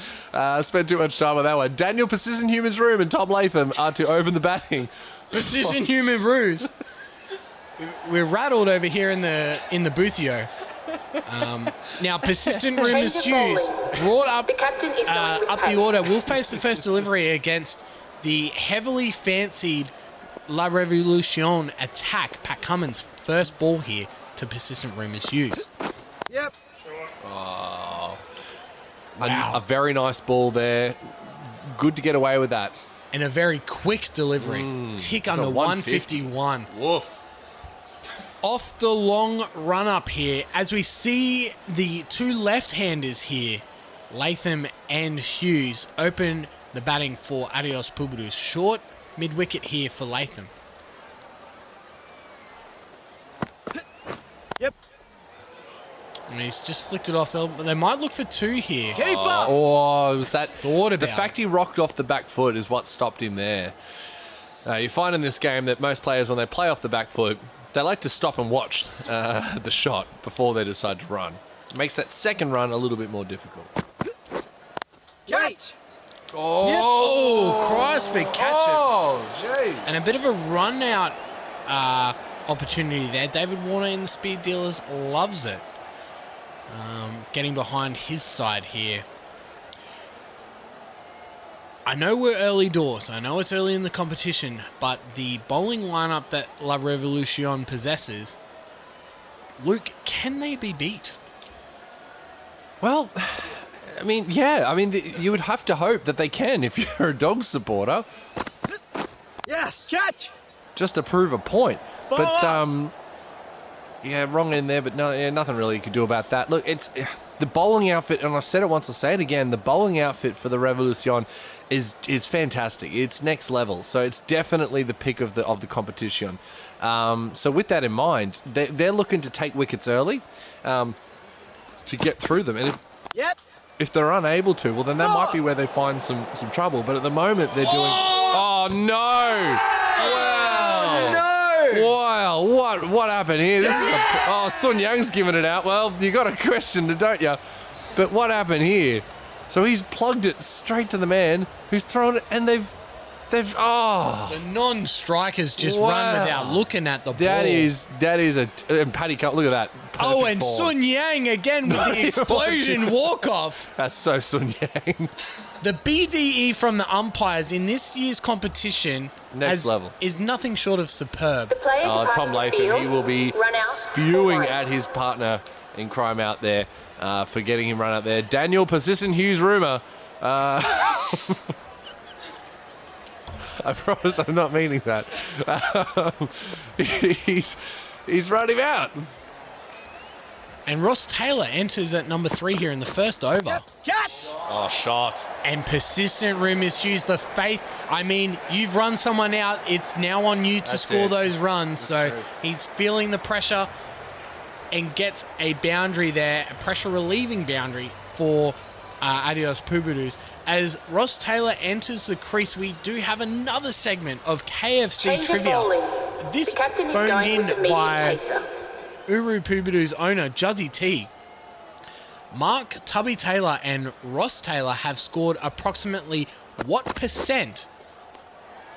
Spent too much time on that one. Daniel Persistent Human's Room and Tom Latham are to open the batting. Precision Human Ruse. We're rattled over here in the boothio. Now, Persistent Rumors Hughes brought up The captain is going with up the pace. order. Will face the first delivery against the heavily fancied La Revolution attack. Pat Cummins, first ball here to Persistent Rumors Hughes. Yep. Wow. A very nice ball there. Good to get away with that. And a very quick delivery. Tick It's under a 151. Woof. Off the long run up here, as we see the two left-handers here, Latham and Hughes, open the batting for Adios Pubudus. Short mid-wicket here for Latham. Yep. And he's just flicked it off. They might look for two here. Keeper. Oh, it was that. Thought The about fact it. he rocked off the back foot is what stopped him there. You find in this game that most players, when they play off the back foot, they like to stop and watch the shot before they decide to run. It makes that second run a little bit more difficult. Catch. Oh, cries for catch it. Oh, gee. And a bit of a run-out opportunity there. David Warner in the speed dealers loves it. Getting behind his side here. I know we're early doors. I know it's early in the competition, but the bowling lineup that La Revolucion possesses, Luke, can they be beat? Well, I mean, yeah. I mean, you would have to hope that they can if you're a dog supporter, Yes. Catch. just to prove a point. But, yeah, wrong end there, but no, yeah, nothing really you could do about that. Look, it's the bowling outfit, and I've said it once, I'll say it again, the bowling outfit for the Revolucion is fantastic. It's next level, so it's definitely the pick of the competition. So with that in mind, they're looking to take wickets early to get through them, and Yep. if they're unable to, well, then that might be where they find some trouble. But at the moment, they're doing. Oh no! Wow! No! Wow! What happened here? This is Sun Yang's giving it out. Well, you got a question, don't you? But what happened here? So he's plugged it straight to the man who's thrown it, and they've The non-strikers just Wow. run without looking at the ball. that is and Paddy Cup. Look at that. Oh, Perfect and form. Sun Yang again with the explosion walk-off. That's so Sun Yang. The BDE from the umpires in this year's competition Next level. is nothing short of superb. The player departing Tom the Latham, field, he will be run out, spewing 4-1. at his partner in crime out there for getting him run out there. Daniel Persistent Hughes Rumour. I promise I'm not meaning that. He's run him out. And Ross Taylor enters at number 3 here in the first over. Catch! Oh, shot. And persistent room misuse the faith. I mean, you've run someone out. It's now on you to That's score it. those runs. So true. he's feeling the pressure and gets a boundary there, a pressure relieving boundary for Adios Pubudus. As Ross Taylor enters the crease, we do have another segment of KFC Change of trivia. bowling. This The captain is phoned going with the in medium by pacer. Hooroo Pubudus owner Juzzy T. Mark Tubby Taylor and Ross Taylor have scored approximately what percent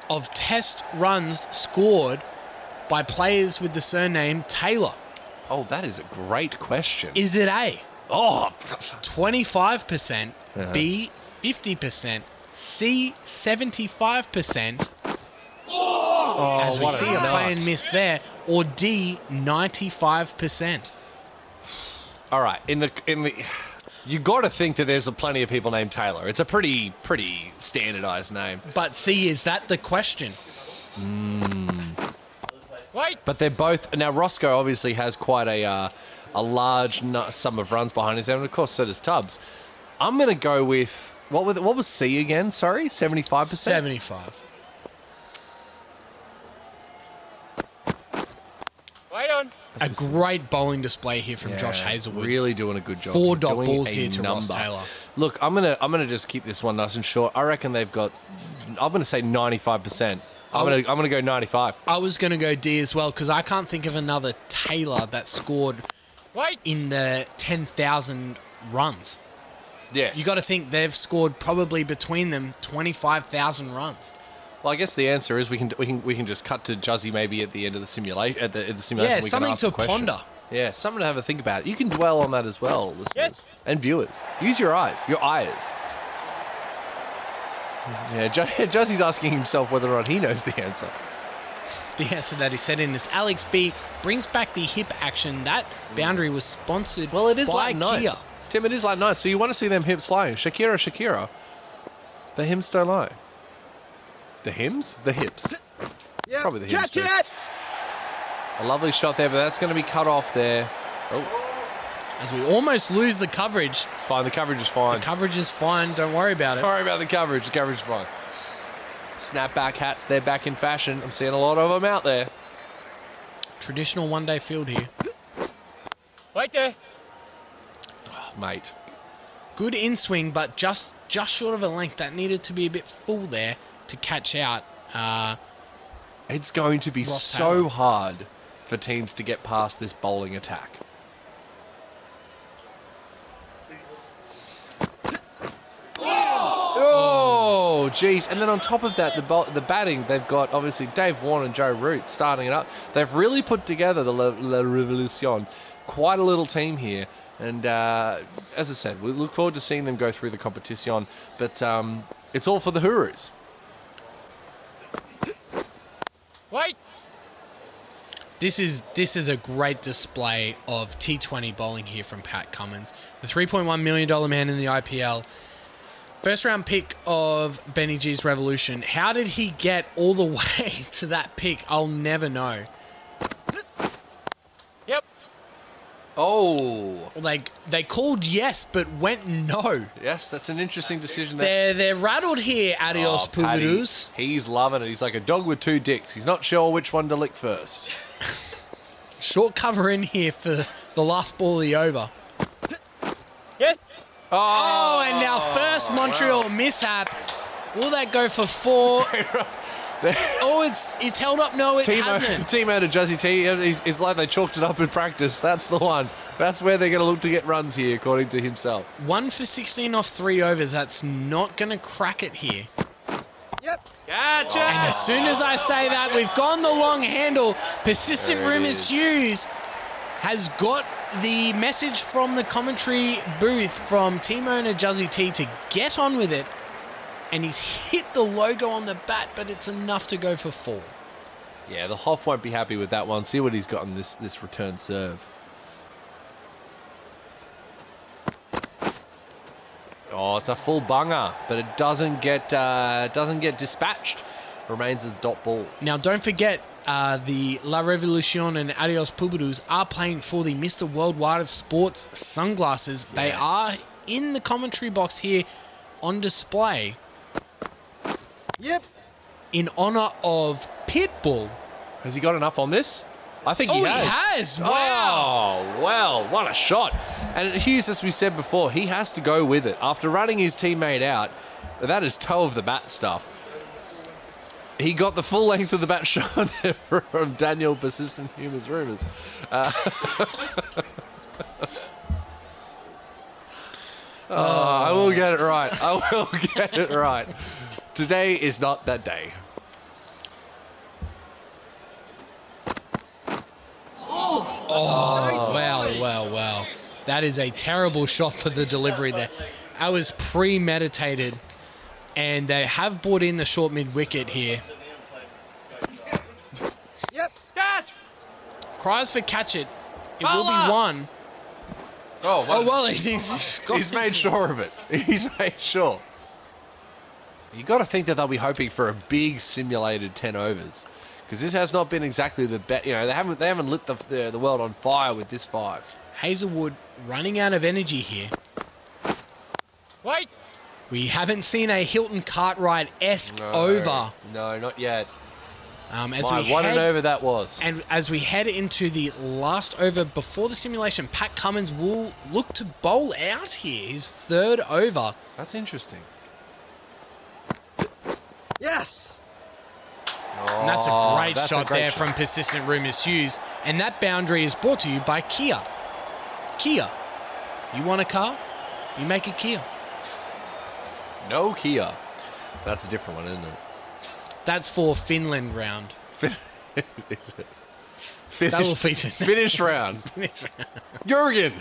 of test runs scored by players with the surname Taylor? Oh, that is a great question. Is it A, Oh, 25%, B, 50%, C, 75%, as we what a see a play nut. and miss there, or D, 95%? all right. In the you got to think that there's plenty of people named Taylor. It's a pretty standardized name. But C, is that the question? But they're both now. Roscoe obviously has quite a large sum of runs behind his name, and of course so does Tubbs. I'm going to go with what was C again? Sorry, 75%. 75. Wait on. A great bowling display here from Josh Yeah, Hazelwood. Really doing a good job. 4 dot Doing balls a here to Ross number. Taylor. Look, I'm gonna just keep this one nice and short. I reckon they've got. I'm gonna say 95%. I'm gonna go 95. I was going to go D as well because I can't think of another Taylor that scored in the 10,000 runs. Yes. You got to think they've scored probably between them 25,000 runs. Well, I guess the answer is we can just cut to Juzzy maybe at the end of the simulation. At the simulation, Yeah, we can something ask to the question. ponder. Yeah, something to have a think about. You can dwell on that as well, listeners Yes. and viewers. Use your eyes, your eyes. Yeah, Juzzy's asking himself whether or not he knows the answer. The answer that he said in this, Alex B brings back the hip action. That boundary was sponsored Well, it is by like Kia. nights. Tim, it is like nights. So you want to see them hips flying. Shakira. The hymns don't lie. The hymns? The hips. Yep. Probably the Catch hymns, too. it! A lovely shot there, but that's going to be cut off there. Oh, As we almost lose the coverage. it's fine. The coverage is fine. Coverage is fine. Don't worry about it. Don't worry about the coverage. The coverage is fine. Snapback hats, they're back in fashion. I'm seeing a lot of them out there. Traditional one-day field here. Wait there. Oh, mate. Good in-swing, but just short of a length. That needed to be a bit full there to catch out. It's going to be Ross so Taylor. hard for teams to get past this bowling attack. Oh, geez. And then on top of that, the batting, they've got obviously Dave Warne and Joe Root starting it up. They've really put together the La Revolucion. Quite a little team here. And as I said, we look forward to seeing them go through the competition. But it's all for the Hooroos. Wait. This is a great display of T20 bowling here from Pat Cummins, the $3.1 million man in the IPL. First round pick of Benny G's Revolution. How did he get all the way to that pick? I'll never know. Yep. Oh, Like, they called yes, but went no. yes, that's an interesting decision there. They're rattled here, Adios Paddy, Pubudus. he's loving it. He's like a dog with two dicks. He's not sure which one to lick first. Short cover in here for the last ball of the over. Yes. Oh, and our first Montreal mishap. Will that go for 4? Oh, it's held up. No, it hasn't. Teammate of Juzzy T. It's like they chalked it up in practice. That's the one. That's where they're going to look to get runs here, according to himself. 1 for 16 off 3 overs. That's not going to crack it here. Yep. Catch And it. as soon as I say that, we've gone the long handle. Persistent There it Rumours is. Hughes has got the message from the commentary booth from team owner Juzzy T to get on with it. And he's hit the logo on the bat, but it's enough to go for 4. Yeah, the Hoff won't be happy with that one. See what he's got in this return serve. Oh, it's a full bunger, but it doesn't get dispatched. Remains as dot ball. Now, don't forget, the La Revolucion and Adios Pubudus are playing for the Mr. Worldwide of Sports sunglasses. They are in the commentary box here on display. Yep. In honor of Pitbull. Has he got enough on this? I think he Oh, has. he has. Wow. Oh, well, what a shot. And Hughes, as we said before, he has to go with it. After running his teammate out, that is toe of the bat stuff. He got the full length of the bat shot there from Daniel Persistent Humours Rumours. I will get it right. I will get it right. Today is not that day. Wow. That is a terrible shot for the delivery there. That was premeditated. And they have brought in the short mid-wicket here. Yep. Catch. Cries for catch it. It will be one. Oh, Well, he's made sure of it. He's made sure. You got to think that they'll be hoping for a big simulated 10 overs, because this has not been exactly the best. You know, they haven't lit the world on fire with this 5. Hazelwood running out of energy here. Wait. We haven't seen a Hilton Cartwright-esque over. No, not yet. What an over that was. And as we head into the last over before the simulation, Pat Cummins will look to bowl out here, his 3rd over. That's interesting. Yes. And that's a great that's a shot great there shot. from Persistent Rumours Hughes. And that boundary is brought to you by Kia. Kia. You want a car? You make a Kia. No Kia. That's a different one, isn't it? That's for Finland round. Is it? That will feature. Finish round. Jurgen.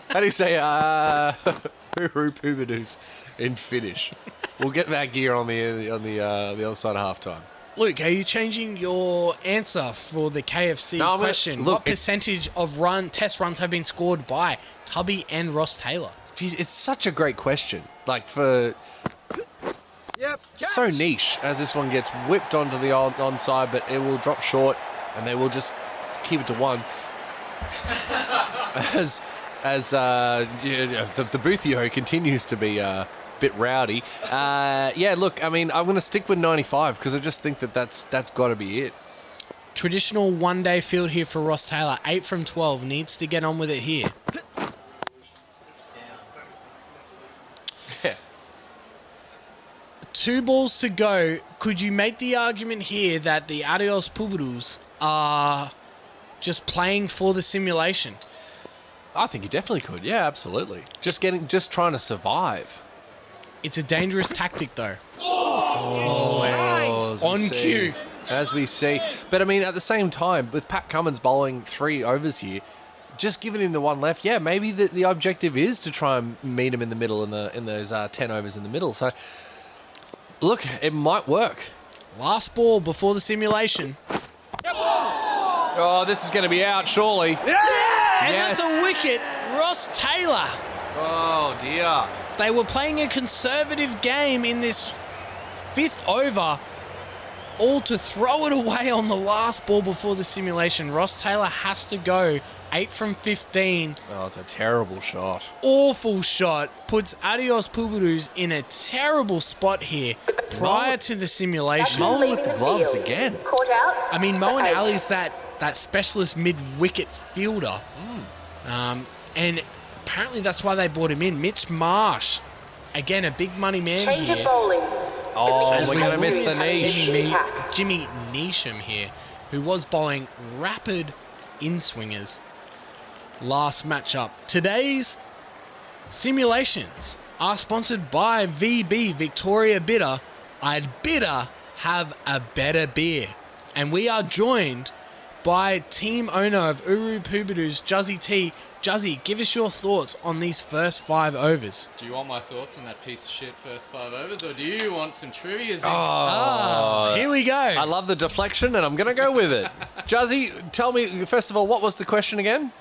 How do you say Hooroo Pubudus in Finnish? We'll get that gear on the other side of half time. Luke, are you changing your answer for the KFC No, I'm gonna- question? look, What percentage of test runs have been scored by Tubby and Ross Taylor? Jeez, it's such a great question. Like, for Yep. so niche as this one gets whipped onto the onside, but it will drop short and they will just keep it to 1. The Boothio continues to be a bit rowdy. Look, I mean, I'm going to stick with 95 because I just think that's got to be it. Traditional one-day field here for Ross Taylor. 8 from 12. Needs to get on with it here. Yeah. 2 balls to go. Could you make the argument here that the Adios Pubudus are just playing for the simulation? I think you definitely could. Yeah, absolutely. Just trying to survive. It's a dangerous tactic, though. Nice. On cue. As we see. But I mean, at the same time, with Pat Cummins bowling 3 overs here, just giving him the 1 left, yeah, maybe the objective is to try and meet him in the middle in those 10 overs in the middle. So, look, it might work. Last ball before the simulation. Oh, this is going to be out, surely. And Yes. that's a wicket. Ross Taylor. Oh, dear. They were playing a conservative game in this 5th over, all to throw it away on the last ball before the simulation. Ross Taylor has to go. 8 from 15. Oh, it's a terrible shot. Awful shot. Puts Adios Pubudus in a terrible spot here prior to the simulation. Mullen with the gloves again. Caught out. I mean, Moen Ali's that specialist mid-wicket fielder. And apparently that's why they brought him in. Mitch Marsh, again, a big money man Change of here. bowling. Oh, The we're going to beach miss the is niche. Jimmy Neesham here, who was bowling rapid in-swingers. Last matchup. Today's simulations are sponsored by VB Victoria Bitter. I'd bitter have a better beer. And we are joined by team owner of Hooroo Pubudus, Juzzy T. Juzzy, give us your thoughts on these first 5 overs. Do you want my thoughts on that piece of shit first 5 overs, or do you want some trivia? Here we go. I love the deflection, and I'm going to go with it. Juzzy, tell me, first of all, what was the question again?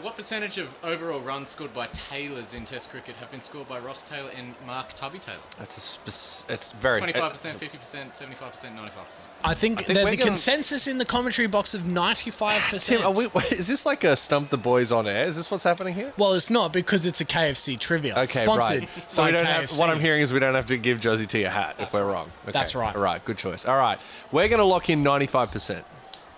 What percentage of overall runs scored by Taylors in Test cricket have been scored by Ross Taylor and Mark Tubby Taylor? It's very 25%, 50%, 75%, 95%. I think there's a consensus in the commentary box of 95%. Tim, is this like a stump the boys on air? Is this what's happening here? Well, it's not because it's a KFC trivia. Okay, Sponsored right. So by we don't have. KFC. What I'm hearing is we don't have to give Josie T a hat if we're wrong. Okay. That's right. All right, good choice. All right, we're going to lock in 95%.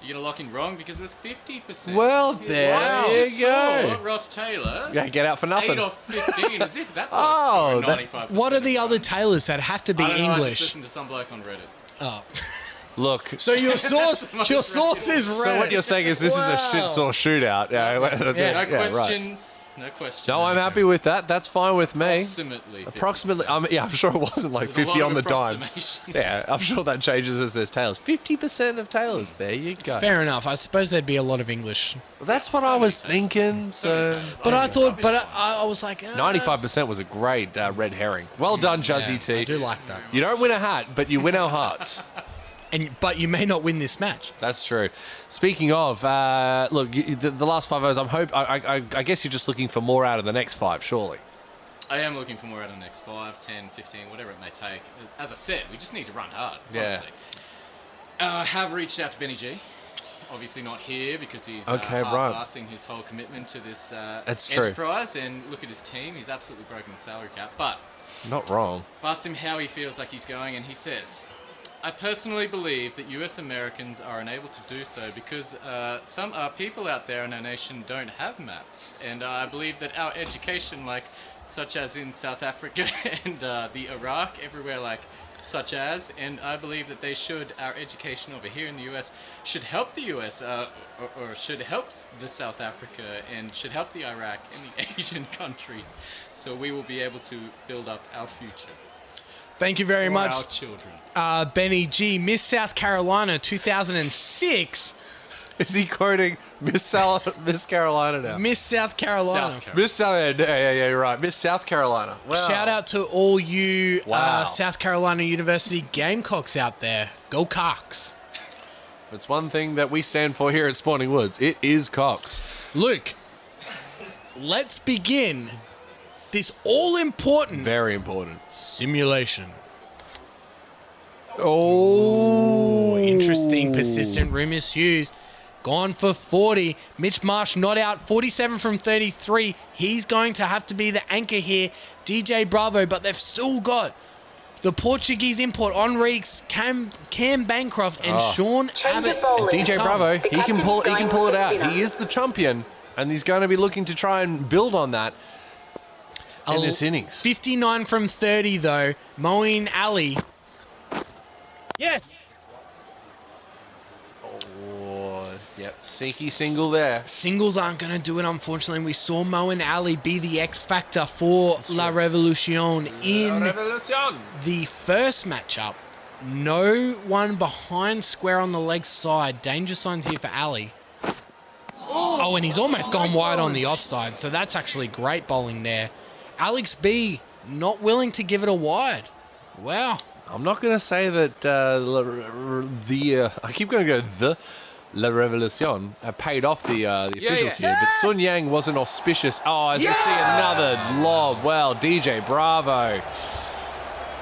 You're going to lock in wrong because it was 50%. Well, there you go. Ross Taylor. Yeah, get out for nothing. 8 off 15, as if that was Oh, 95%. What are the other Taylors that have to be I don't know, I just English? listened to some bloke on Reddit. Oh. Look. So your source is Reddit. So what you're saying is this is a shit sauce shootout. Yeah, No right. questions. No questions. No, I'm happy with that. That's fine with me. Approximately. I'm sure it wasn't like There's a 50 lot on the of dime. approximation. Yeah, I'm sure that changes as there's tails. 50% of tails. There you go. Fair enough. I suppose there'd be a lot of English. That's what I was thinking. So, But I thought, I was like, 95% was a great red herring. Well done, Juzzy T. I do like that. You don't win a hat, but you win our hearts. But you may not win this match. That's true. Speaking of, look, the last 5 overs, I guess you're just looking for more out of the next 5, surely. I am looking for more out of the next 5, 10, 15, whatever it may take. As I said, we just need to run hard, honestly. Have reached out to Benny G. Obviously not here because he's half-assing his whole commitment to this enterprise. And look at his team. He's absolutely broken the salary cap. But Not wrong. I've asked him how he feels like he's going, and he says, I personally believe that US Americans are unable to do so because some people out there in our nation don't have maps. And I believe that our education, such as in South Africa and the Iraq, everywhere such as, and I believe that our education over here in the US should help the US, or should help the South Africa, and should help the Iraq and the Asian countries, so we will be able to build up our future. Thank you very much, our children. Benny G. Miss South Carolina 2006. Is he quoting Miss Carolina now? Miss South Carolina. Yeah, you're right. Miss South Carolina. Wow. Shout out to all you South Carolina University Gamecocks out there. Go Cox. It's one thing that we stand for here at Spawning Woods. It is Cox. Luke, let's begin this all-important... Very important. Simulation. Oh. Interesting, persistent rim issues. Gone for 40. Mitch Marsh not out. 47 from 33. He's going to have to be the anchor here. DJ Bravo, but they've still got the Portuguese import Enriquez, Cam Bancroft, and Sean Abbott. And DJ Bravo, he can pull it out. He is the champion, and he's going to be looking to try and build on that in this innings. 59 from 30, though. Moeen Ali. Yes. Yep, Sinky single there. Singles aren't going to do it, unfortunately. We saw Moeen Ali be the X factor for La Revolucion in the first matchup. No one behind square on the leg side. Danger signs here for Ali. Oh, and he's almost gone wide on the offside, so that's actually great bowling there. Alex B not willing to give it a wide. Wow. I'm not going to say that I keep going to go the La Revolucion paid off the officials here, but Sun Yang wasn't auspicious. Oh, as we see another lob. Well, DJ Bravo.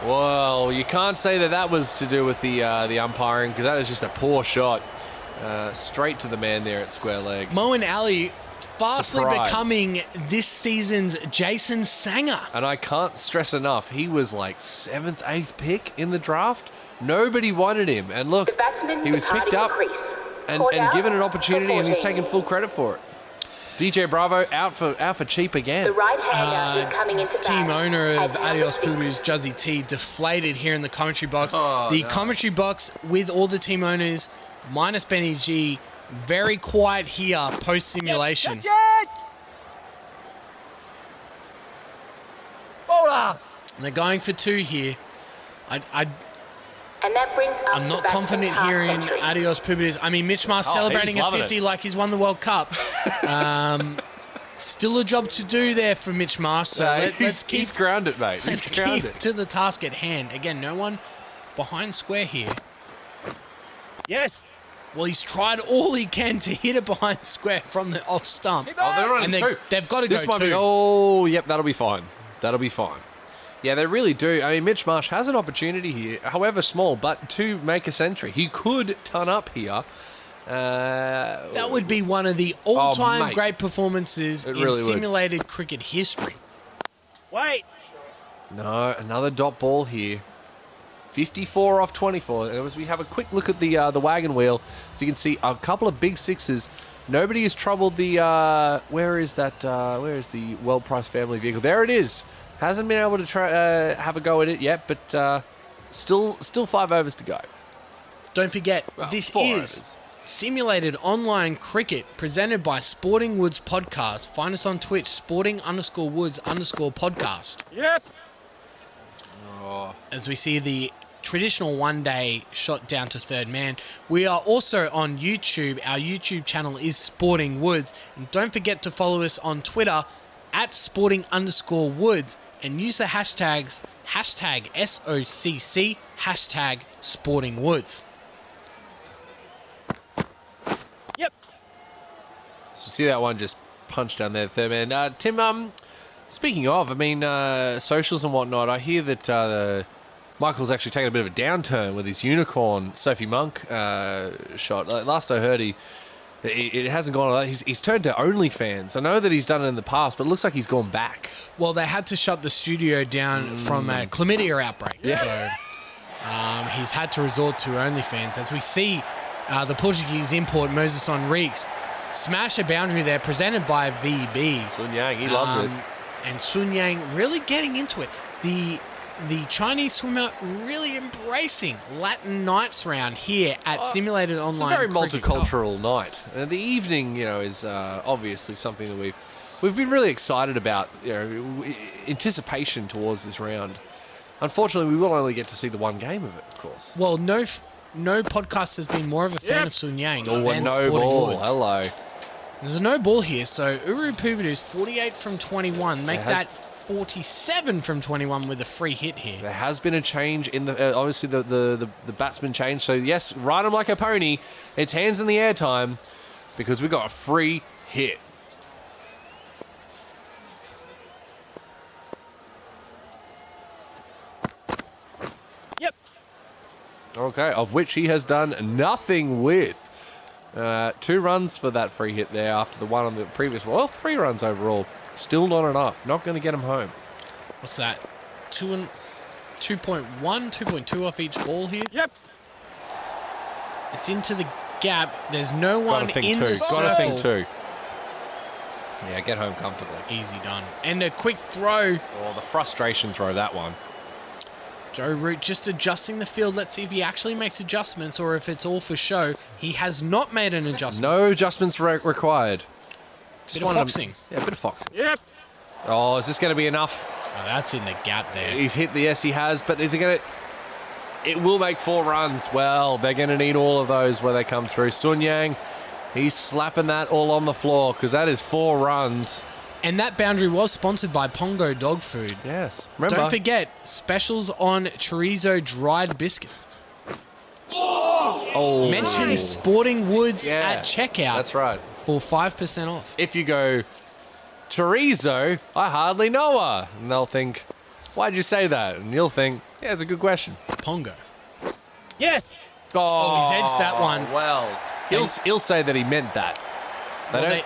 Well, you can't say that was to do with the umpiring, because that is just a poor shot. Straight to the man there at square leg. Moeen Ali fastly Surprise. becoming this season's Jason Sanger. And I can't stress enough, he was like 7th, 8th pick in the draft. Nobody wanted him. And look, he was picked up and given an opportunity, and he's taken full credit for it. DJ Bravo out for cheap again. The right-hander is coming into Team bat owner as of number Adios 6. Pubudus, Juzzy T, deflated here in the commentary box. Commentary box with all the team owners, minus Benny G, very quiet here post-simulation. Catch it! Bowler! They're going for 2 here. And that brings up I'm the not batsman's confident half here in century. Adios Pubudus. I mean, Mitch Marsh celebrating he's at loving 50 it. like he's won the World Cup. Still a job to do there for Mitch Marsh. So let's keep he's grounded, mate. let's He's grounded. keep to the task at hand. Again, no one behind square here. Yes. Well, he's tried all he can to hit it behind square from the off stump. Oh, they're running And two. they've got to This go might two. be. Oh, yep, that'll be fine. That'll be fine. Yeah, they really do. I mean, Mitch Marsh has an opportunity here, however small, but to make a century. He could ton up here. That would be one of the all-time mate. great performances It in really would. simulated cricket history. Wait. No, another dot ball here. 54 off 24. And as we have a quick look at the wagon wheel, so you can see a couple of big sixes. Nobody has troubled the. Where is that? Where is the well-priced family vehicle? There it is. Hasn't been able to try have a go at it yet, but still 5 overs to go. Don't forget, Well, this 4 is overs. simulated online cricket presented by Sporting Woods Podcast. Find us on Twitch, sporting_woods_podcast. Yep. As we see the traditional one-day shot down to third man. We are also on YouTube. Our YouTube channel is Sporting Woods. And don't forget to follow us on Twitter at sporting_woods and use the hashtags hashtag SOCC, hashtag Sporting Woods. Yep. So we see that one just punched down there, third man. Tim, speaking of, I mean, socials and whatnot, I hear that Michael's actually taken a bit of a downturn with his unicorn Sophie Monk shot. Last I heard, it hasn't gone. He's turned to OnlyFans. I know that he's done it in the past, but it looks like he's gone back. Well, they had to shut the studio down from a chlamydia outbreak. Yeah. So he's had to resort to OnlyFans. As we see the Portuguese import Moses Enriques smash a boundary there presented by VB. Sun Yang, he loves it. And Sun Yang really getting into it. The Chinese swimmer really embracing Latin nights round here at Simulated Online. It's a very Cricket. multicultural night. And the evening, is obviously something that we've been really excited about. Anticipation towards this round. Unfortunately, we will only get to see the one game of it, of course. Well, no podcast has been more of a fan of Sun Yang Oh, than no Sporting ball. Woods. Hello. There's a no ball here, so Hooroo Pubudus 48 from 21. Make that 47 from 21 with a free hit here. There has been a change in the obviously the batsman changed. So yes, ride him like a pony. It's hands in the air time because we got a free hit. Yep. Okay, of which he has done nothing with. 2 runs for that free hit there after the one on the previous one. Well, 3 runs overall. Still not enough. Not going to get him home. What's that? 2.1, 2.2 off each ball here. Yep. It's into the gap. There's no Got one to think in two. the circle. Got to think two. Yeah, get home comfortably. Easy done. And a quick throw. Oh, the frustration throw, that one. Joe Root just adjusting the field. Let's see if he actually makes adjustments or if it's all for show. He has not made an adjustment. No adjustments required. Bit of wanted him- foxing. Yeah, a bit of foxing. Yep. Oh, is this going to be enough? Oh, that's in the gap there. He's hit the yes, he has, but is it going to... It will make 4 runs. Well, they're going to need all of those where they come through. Sun Yang, he's slapping that all on the floor because that is 4 runs. And that boundary was sponsored by Pongo Dog Food. Yes. Remember, Don't forget, specials on chorizo dried biscuits. Oh, Mention Sporting Woods Yeah, at checkout that's right. for 5% off. If you go, chorizo, I hardly know her. And they'll think, why'd you say that? And you'll think, yeah, it's a good question. Pongo. Yes. Oh, he's edged that one. Well, he'll say that he meant that. They Well, don't...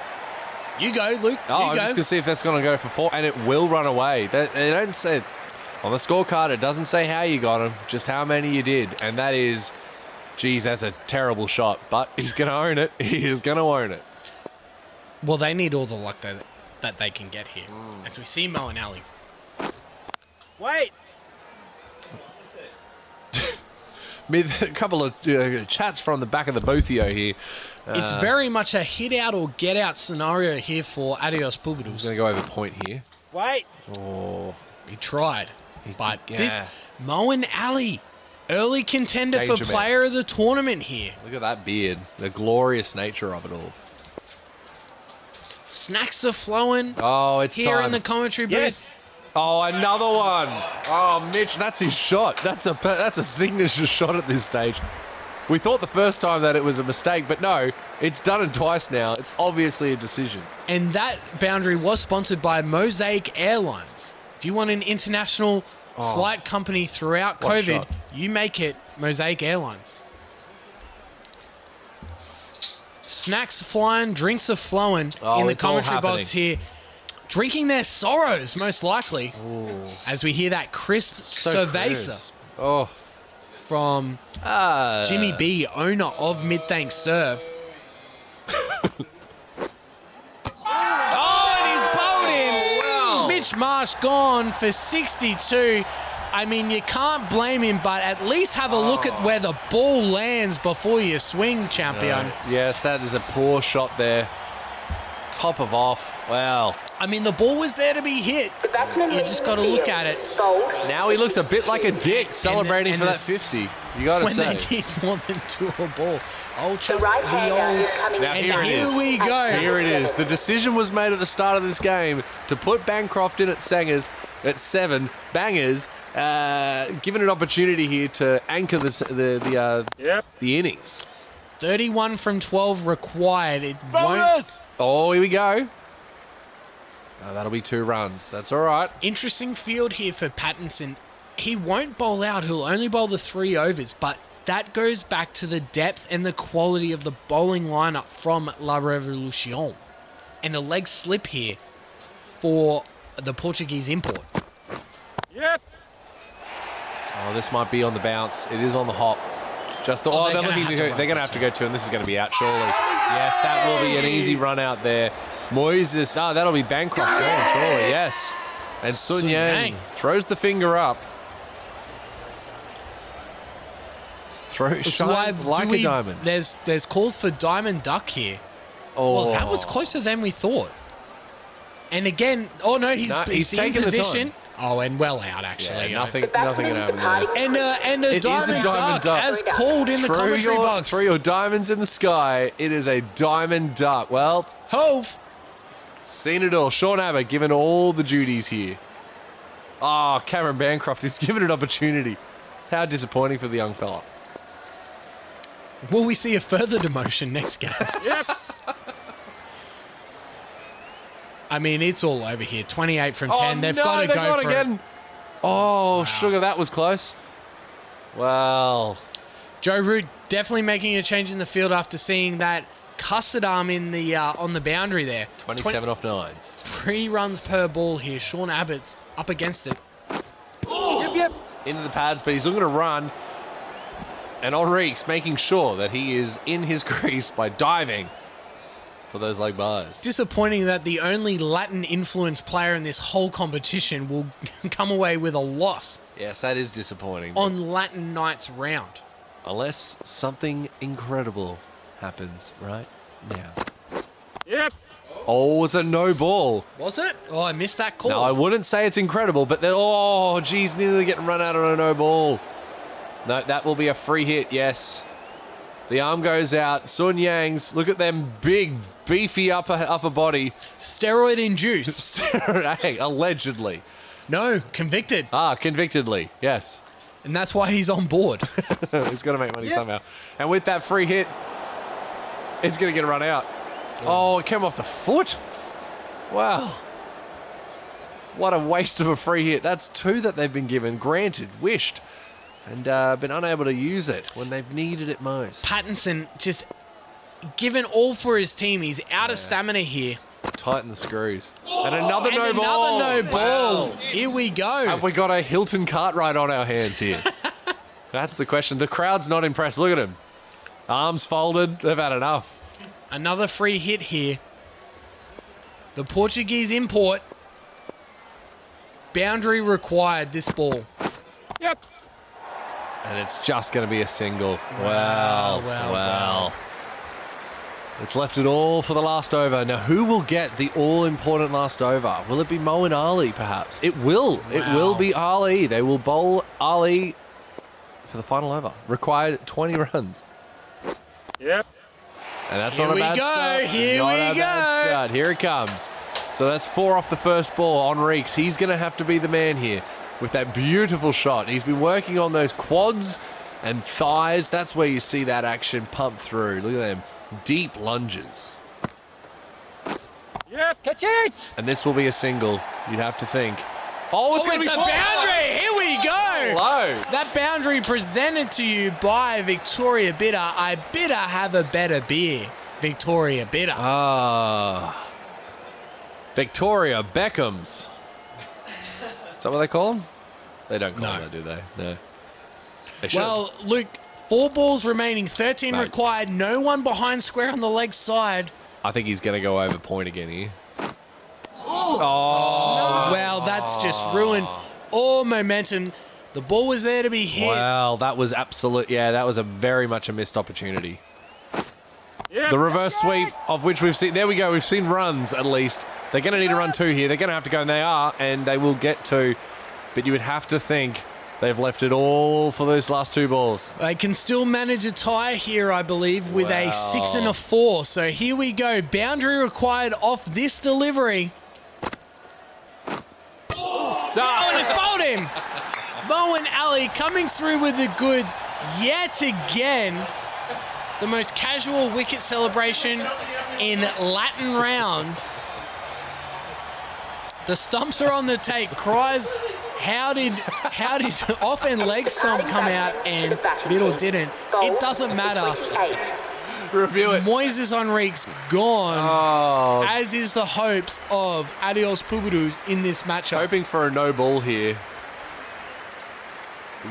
you go, Luke. Oh, you I'm go. just going to see if that's going to go for 4, and it will run away. They don't say... On the scorecard, it doesn't say how you got him, just how many you did. And that is... Geez, that's a terrible shot. But he's going to own it. He is going to own it. Well, they need all the luck that they can get here. As we see Mo and Ali. Wait. A couple of chats from the back of the Bothio here. It's very much a hit out or get out scenario here for Adios He's Pubudus. going to go over point here. Wait. Oh, He tried. But yeah. this Mo and Ali, early contender Danger for man. player of the tournament here. look at that beard. The glorious nature of it all. Snacks are flowing Oh, it's here time. in the commentary booth. Yes. Oh, another one. Oh, Mitch, that's his shot. That's a signature shot at this stage. We thought the first time that it was a mistake, but no, it's done it twice now. It's obviously a decision. And that boundary was sponsored by Mosaic Airlines. If you want an international flight company throughout What COVID, shot. you make it Mosaic Airlines. Snacks flying, drinks are flowing Oh, in the it's all commentary box happening. here. Drinking their sorrows, most likely. As we hear that crisp cerveza crisp. Oh, from Jimmy B, owner of Mid-Thanks Serve. Oh, and he's bowled in. Mitch Marsh gone for 62. I mean, you can't blame him, but at least have a look at where the ball lands before you swing, champion. yes, that is a poor shot there. Top of off. Wow. I mean, the ball was there to be hit. The batsman You just got to look at it. Bowled. Now he looks a bit like a dick celebrating and for that this- 50. You got to When say. they did more than two a ball. Old The chap, right-hander the is coming Now in. here and it here is. we go. Here it is. The decision was made at the start of this game to put Bancroft in at Sangers at 7. Bangers given an opportunity here to anchor the innings. 31 from 12 required. It won't. Bonus! Oh, here we go. Oh, that'll be 2 runs. That's all right. Interesting field here for Pattinson. He won't bowl out. He'll only bowl the 3 overs, but that goes back to the depth and the quality of the bowling lineup from La Revolucion. And a leg slip here for the Portuguese import. Yep. Oh, this might be on the bounce. It is on the hop. Just the, they're they're gonna looking have to to go, run they're going to for have to go 2, and this is going to be out surely. Yes, that will be an easy run out there. Moises, that'll be Bancroft gone, surely, yes. And Sun Sun Yang Yang. throws the finger up. Shine like a diamond. There's calls for diamond duck here. Oh, Well, that was closer than we thought. And again, he's he's in taking the position. time. Oh, and well out actually. Yeah, nothing The can batsman happen departing. there. And a It is a diamond, diamond duck. as called in the commentary box. Throw your diamonds in the sky. It is a diamond duck. Well, Hove. seen it all. Sean Abbott given all the duties here. Oh, Cameron Bancroft is given an opportunity. How disappointing for the young fella. Will we see a further demotion next game? Yep. I mean, it's all over here. 28 from 10. They've got to they've go got for again. it. Oh, sugar, that was close. Well, Joe Root definitely making a change in the field after seeing that custard arm in the on the boundary there. 27 off 9. 3 runs per ball here. Sean Abbott's up against it. Yep. Into the pads, but he's looking to run. And Enrique's making sure that he is in his crease by diving for those leg bars. Disappointing that the only Latin influenced player in this whole competition will come away with a loss Yes, that is disappointing. on Latin Night's round. Unless something incredible happens right now. Yep. Oh, it's a no ball. Was it? Oh, I missed that call. No, I wouldn't say it's incredible, but then, oh, geez, nearly getting run out on a no ball. No, that will be a free hit, yes. The arm goes out. Sun Yang's, look at them big, beefy upper body. Steroid induced. Hey, allegedly. No, convicted. Convictedly, yes. And that's why he's on board. He's got to make money somehow. And with that free hit, it's going to get a run out. Oh, it came off the foot. Wow. What a waste of a free hit. That's 2 that they've been given, granted, wished, and been unable to use it when they've needed it most. Pattinson just given all for his team. He's out of stamina here. Tighten the screws. And another And no ball. another no ball. Wow. Here we go. Have we got a Hilton Cartwright on our hands here? That's the question. The crowd's not impressed. Look at him. Arms folded. They've had enough. Another free hit here. The Portuguese import. Boundary required this ball. Yep. And it's just going to be a single. Wow. It's left it all for the last over. Now, who will get the all-important last over? Will it be Moeen Ali, perhaps? It will. It will be Ali. They will bowl Ali for the final over. Required 20 runs. Yep. And that's Here not a we bad go. start. Here Not we a bad go. start. Here it comes. So that's 4 off the first ball. Enrique's. He's going to have to be the man here with that beautiful shot. He's been working on those quads and thighs. That's where you see that action pump through. Look at them deep lunges. Yep. Catch it. And this will be a single, you'd have to think. Oh, it's going to be a four. boundary. Here we go. Low. That boundary presented to you by Victoria Bitter. I bitter have a better beer. Victoria Bitter. Victoria Beckham's. Is that what they call them? They don't call them that, do they? No. They should. Well, Luke, 4 balls remaining, 13 Mate. required. No one behind square on the leg side. I think he's going to go over point again here. Well, that's just ruined all momentum. The ball was there to be hit. Well, that was that was a very much a missed opportunity. Yep. The reverse sweep of which we've seen, there we go, we've seen runs at least. They're going to need to run 2 here. They're going to have to go, and they are, and they will get 2. But you would have to think they've left it all for those last 2 balls. They can still manage a tie here, I believe, with a 6 and a 4. So here we go. Boundary required off this delivery. Oh, and it's bowled him. Moen Ali coming through with the goods yet again. The most casual wicket celebration in Latin round. The stumps are on the take. Cries, how did off and leg stump come out and middle didn't? It doesn't matter. 28. Review it. Moises Enrique's gone, as is the hopes of Adios Pubudus in this matchup. Hoping for a no ball here.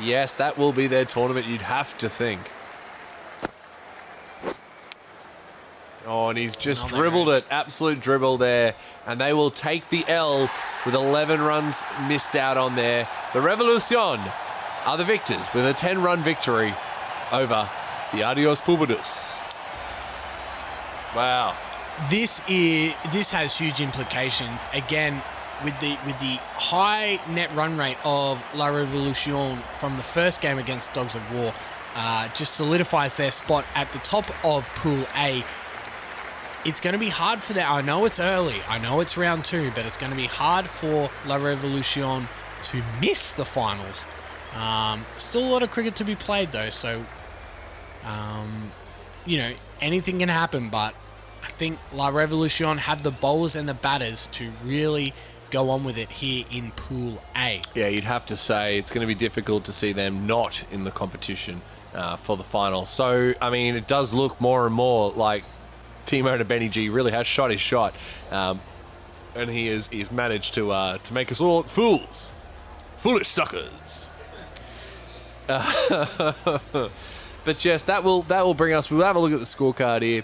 Yes, that will be their tournament, you'd have to think. Oh, and he's just dribbled it. Absolute dribble there. And they will take the L with 11 runs missed out on there. The Revolucion are the victors with a 10-run victory over the Adios Pubudus. Wow. This has huge implications. Again, with the high net run rate of La Revolucion from the first game against Dogs of War, just solidifies their spot at the top of Pool A. It's going to be hard for them. I know it's early. I know it's round 2, but it's going to be hard for La Revolucion to miss the finals. Still a lot of cricket to be played, though, so, anything can happen, but I think La Revolucion have the bowlers and the batters to really go on with it here in Pool A. Yeah, you'd have to say it's going to be difficult to see them not in the competition for the final. So, I mean, it does look more and more like team owner Benny G really has shot his shot, and he's managed to make us all look fools, foolish suckers. But yes, that will bring us. We'll have a look at the scorecard here.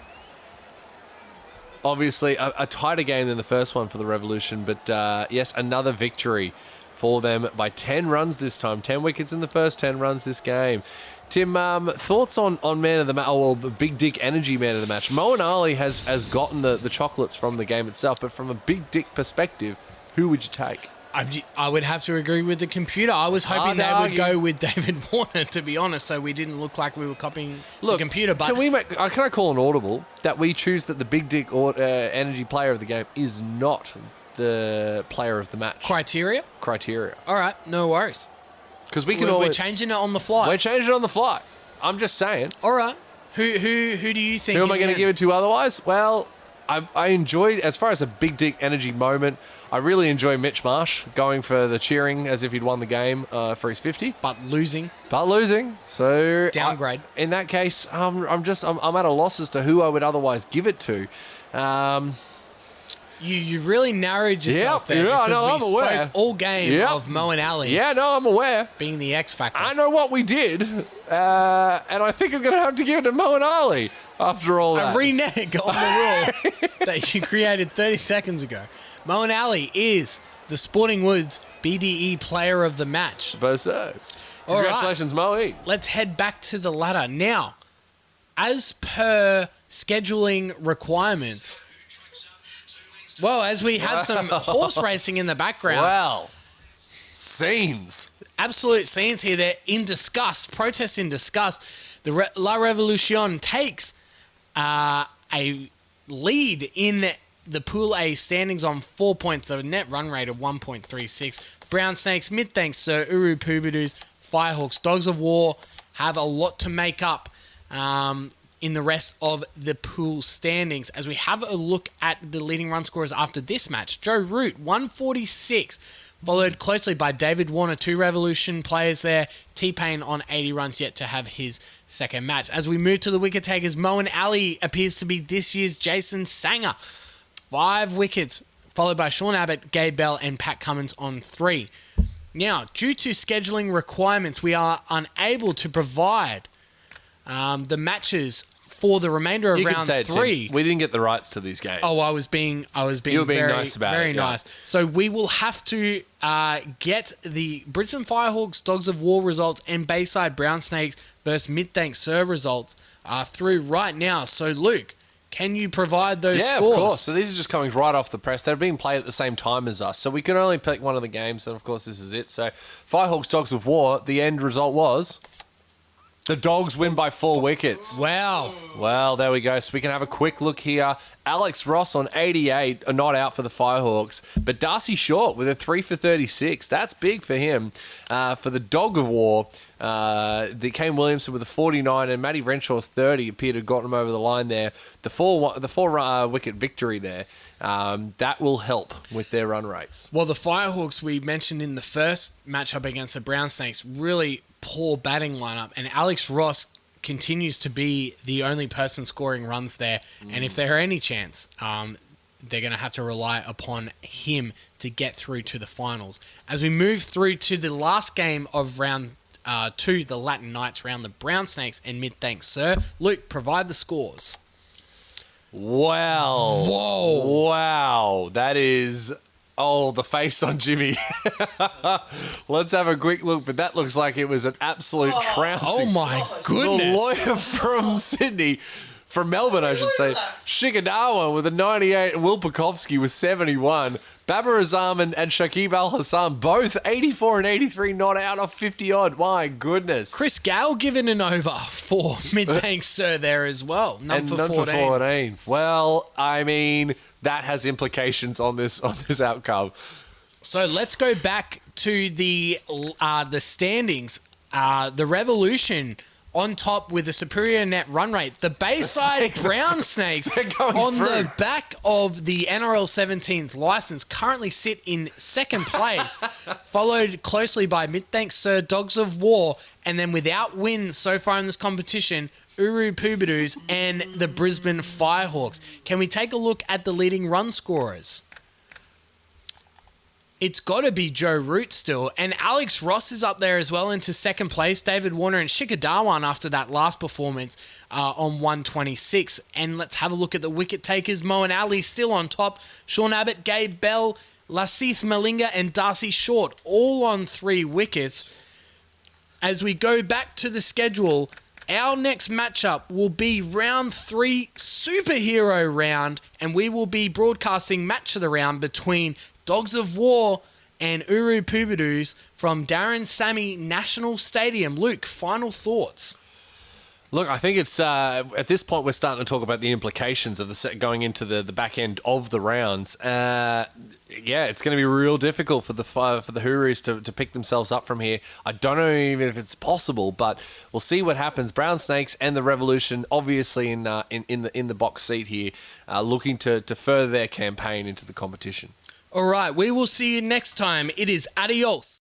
Obviously, a tighter game than the first one for the Revolution, but yes, another victory for them by 10 runs this time. 10 wickets in the first, 10 runs this game. Tim, thoughts on man of the match? Oh, well, Big Dick Energy man of the match. Moen Ali has gotten the chocolates from the game itself, but from a Big Dick perspective, who would you take? I would have to agree with the computer. I was hoping they would go with David Warner, to be honest, so we didn't look like we were copying the computer. But can I call an audible that we choose that the Big Dick Energy player of the game is not the player of the match? Criteria? All right, no worries. Because we're changing it on the fly. We're changing it on the fly. I'm just saying. All right. Who do you think? Who am I going to give it to otherwise? Well, I enjoyed, as far as a Big Dick Energy moment, I really enjoy Mitch Marsh going for the cheering as if he'd won the game for his 50. But losing. So downgrade. In that case, I'm at a loss as to who I would otherwise give it to. You really narrowed yourself there. Yeah, because I'm we aware. spoke all game of Moen Ali. Yeah, no, I'm aware. Being the X factor. I know what we did, and I think I'm going to have to give it to Moen Ali after all that. A renege on the rule that you created 30 seconds ago. Moen Ali is the Sporting Woods BDE player of the match. Suppose so. All Congratulations, Moe. Let's head back to the ladder. Now, as per scheduling requirements, well, as we have some horse racing in the background. Well, scenes. Absolute scenes here. They're in disgust, protests in disgust. The La Revolucion takes a lead in the Pool A standings on 4 points, so a net run rate of 1.36. Brown Snakes, Mid Thanks, Sir Hooroo Pubudus, Firehawks, Dogs of War, have a lot to make up in the rest of the pool standings. As we have a look at the leading run scorers after this match, Joe Root, 146, followed closely by David Warner, 2 Revolution players there. T-Pain on 80 runs, yet to have his second match. As we move to the wicket takers, Moeen Ali appears to be this year's Jason Sanger, 5 wickets, followed by Sean Abbott, Gabe Bell, and Pat Cummins on 3. Now, due to scheduling requirements, we are unable to provide the matches for the remainder of You can round say it, 3. Tim. We didn't get the rights to these games. Oh, I was being You were being very, nice about very it, yeah. nice. So we will have to get the Brisbane Firehawks Dogs of War results and Bayside Brown Snakes versus Mid-Thanks Sir results through right now. So Luke, can you provide those Yeah, scores? of course. So these are just coming right off the press. They're being played at the same time as us. So we can only pick one of the games, and of course this is it. So Firehawks Dogs of War, the end result was the Dogs win by 4 wickets. Wow. Well, there we go. So we can have a quick look here. Alex Ross on 88, not out for the Firehawks. But Darcy Short with a 3 for 36. That's big for him. For the Dog of War, the Kane Williamson with a 49 and Matty Renshaw's 30 appeared to have gotten him over the line there. The four wicket victory there. That will help with their run rates. Well, the Firehawks we mentioned in the first matchup against the Brown Snakes, really poor batting lineup, and Alex Ross continues to be the only person scoring runs there. And if there are any chance, they're going to have to rely upon him to get through to the finals. As we move through to the last game of round 2, the Latin Knights round, the Brown Snakes and Mid-Thanks Sir. Luke, provide the scores. Wow. Whoa. Wow. That is... Oh, the face on Jimmy. Let's have a quick look, but that looks like it was an absolute trouncing. Oh my goodness. The lawyer from Sydney, from Melbourne, I should say, Shikadawa with a 98, and Will Pukovsky with 71. Babar Azam and Shakib Al Hassan, both 84 and 83, not out of 50-odd. My goodness. Chris Gale given an over for Mid-Thanks Sir there as well. None for 14. Well, I mean, that has implications on this outcome. So let's go back to the standings. The Revolution on top with a superior net run rate. The Bayside Brown Snakes on the back of the NRL 17's license currently sit in second place, followed closely by Mid-Thanks Sir, Dogs of War, and then without wins so far in this competition, Hooroo Pubudus and the Brisbane Firehawks. Can we take a look at the leading run scorers? It's got to be Joe Root still. And Alex Ross is up there as well into second place. David Warner and Shikadawan after that last performance on 126. And let's have a look at the wicket takers. Moeen Ali still on top. Sean Abbott, Gabe Bell, Lasith Malinga and Darcy Short all on 3 wickets. As we go back to the schedule, our next matchup will be round 3 superhero round. And we will be broadcasting match of the round between Dogs of War and Hooroo Pubudus from Darren Sammy National Stadium. Luke, final thoughts? Look, I think it's at this point we're starting to talk about the implications of the set going into the back end of the rounds. Yeah, it's going to be real difficult for the Hooroos to pick themselves up from here. I don't know even if it's possible, but we'll see what happens. Brown Snakes and the Revolution, obviously in the box seat here, looking to further their campaign into the competition. All right, we will see you next time. It is adios.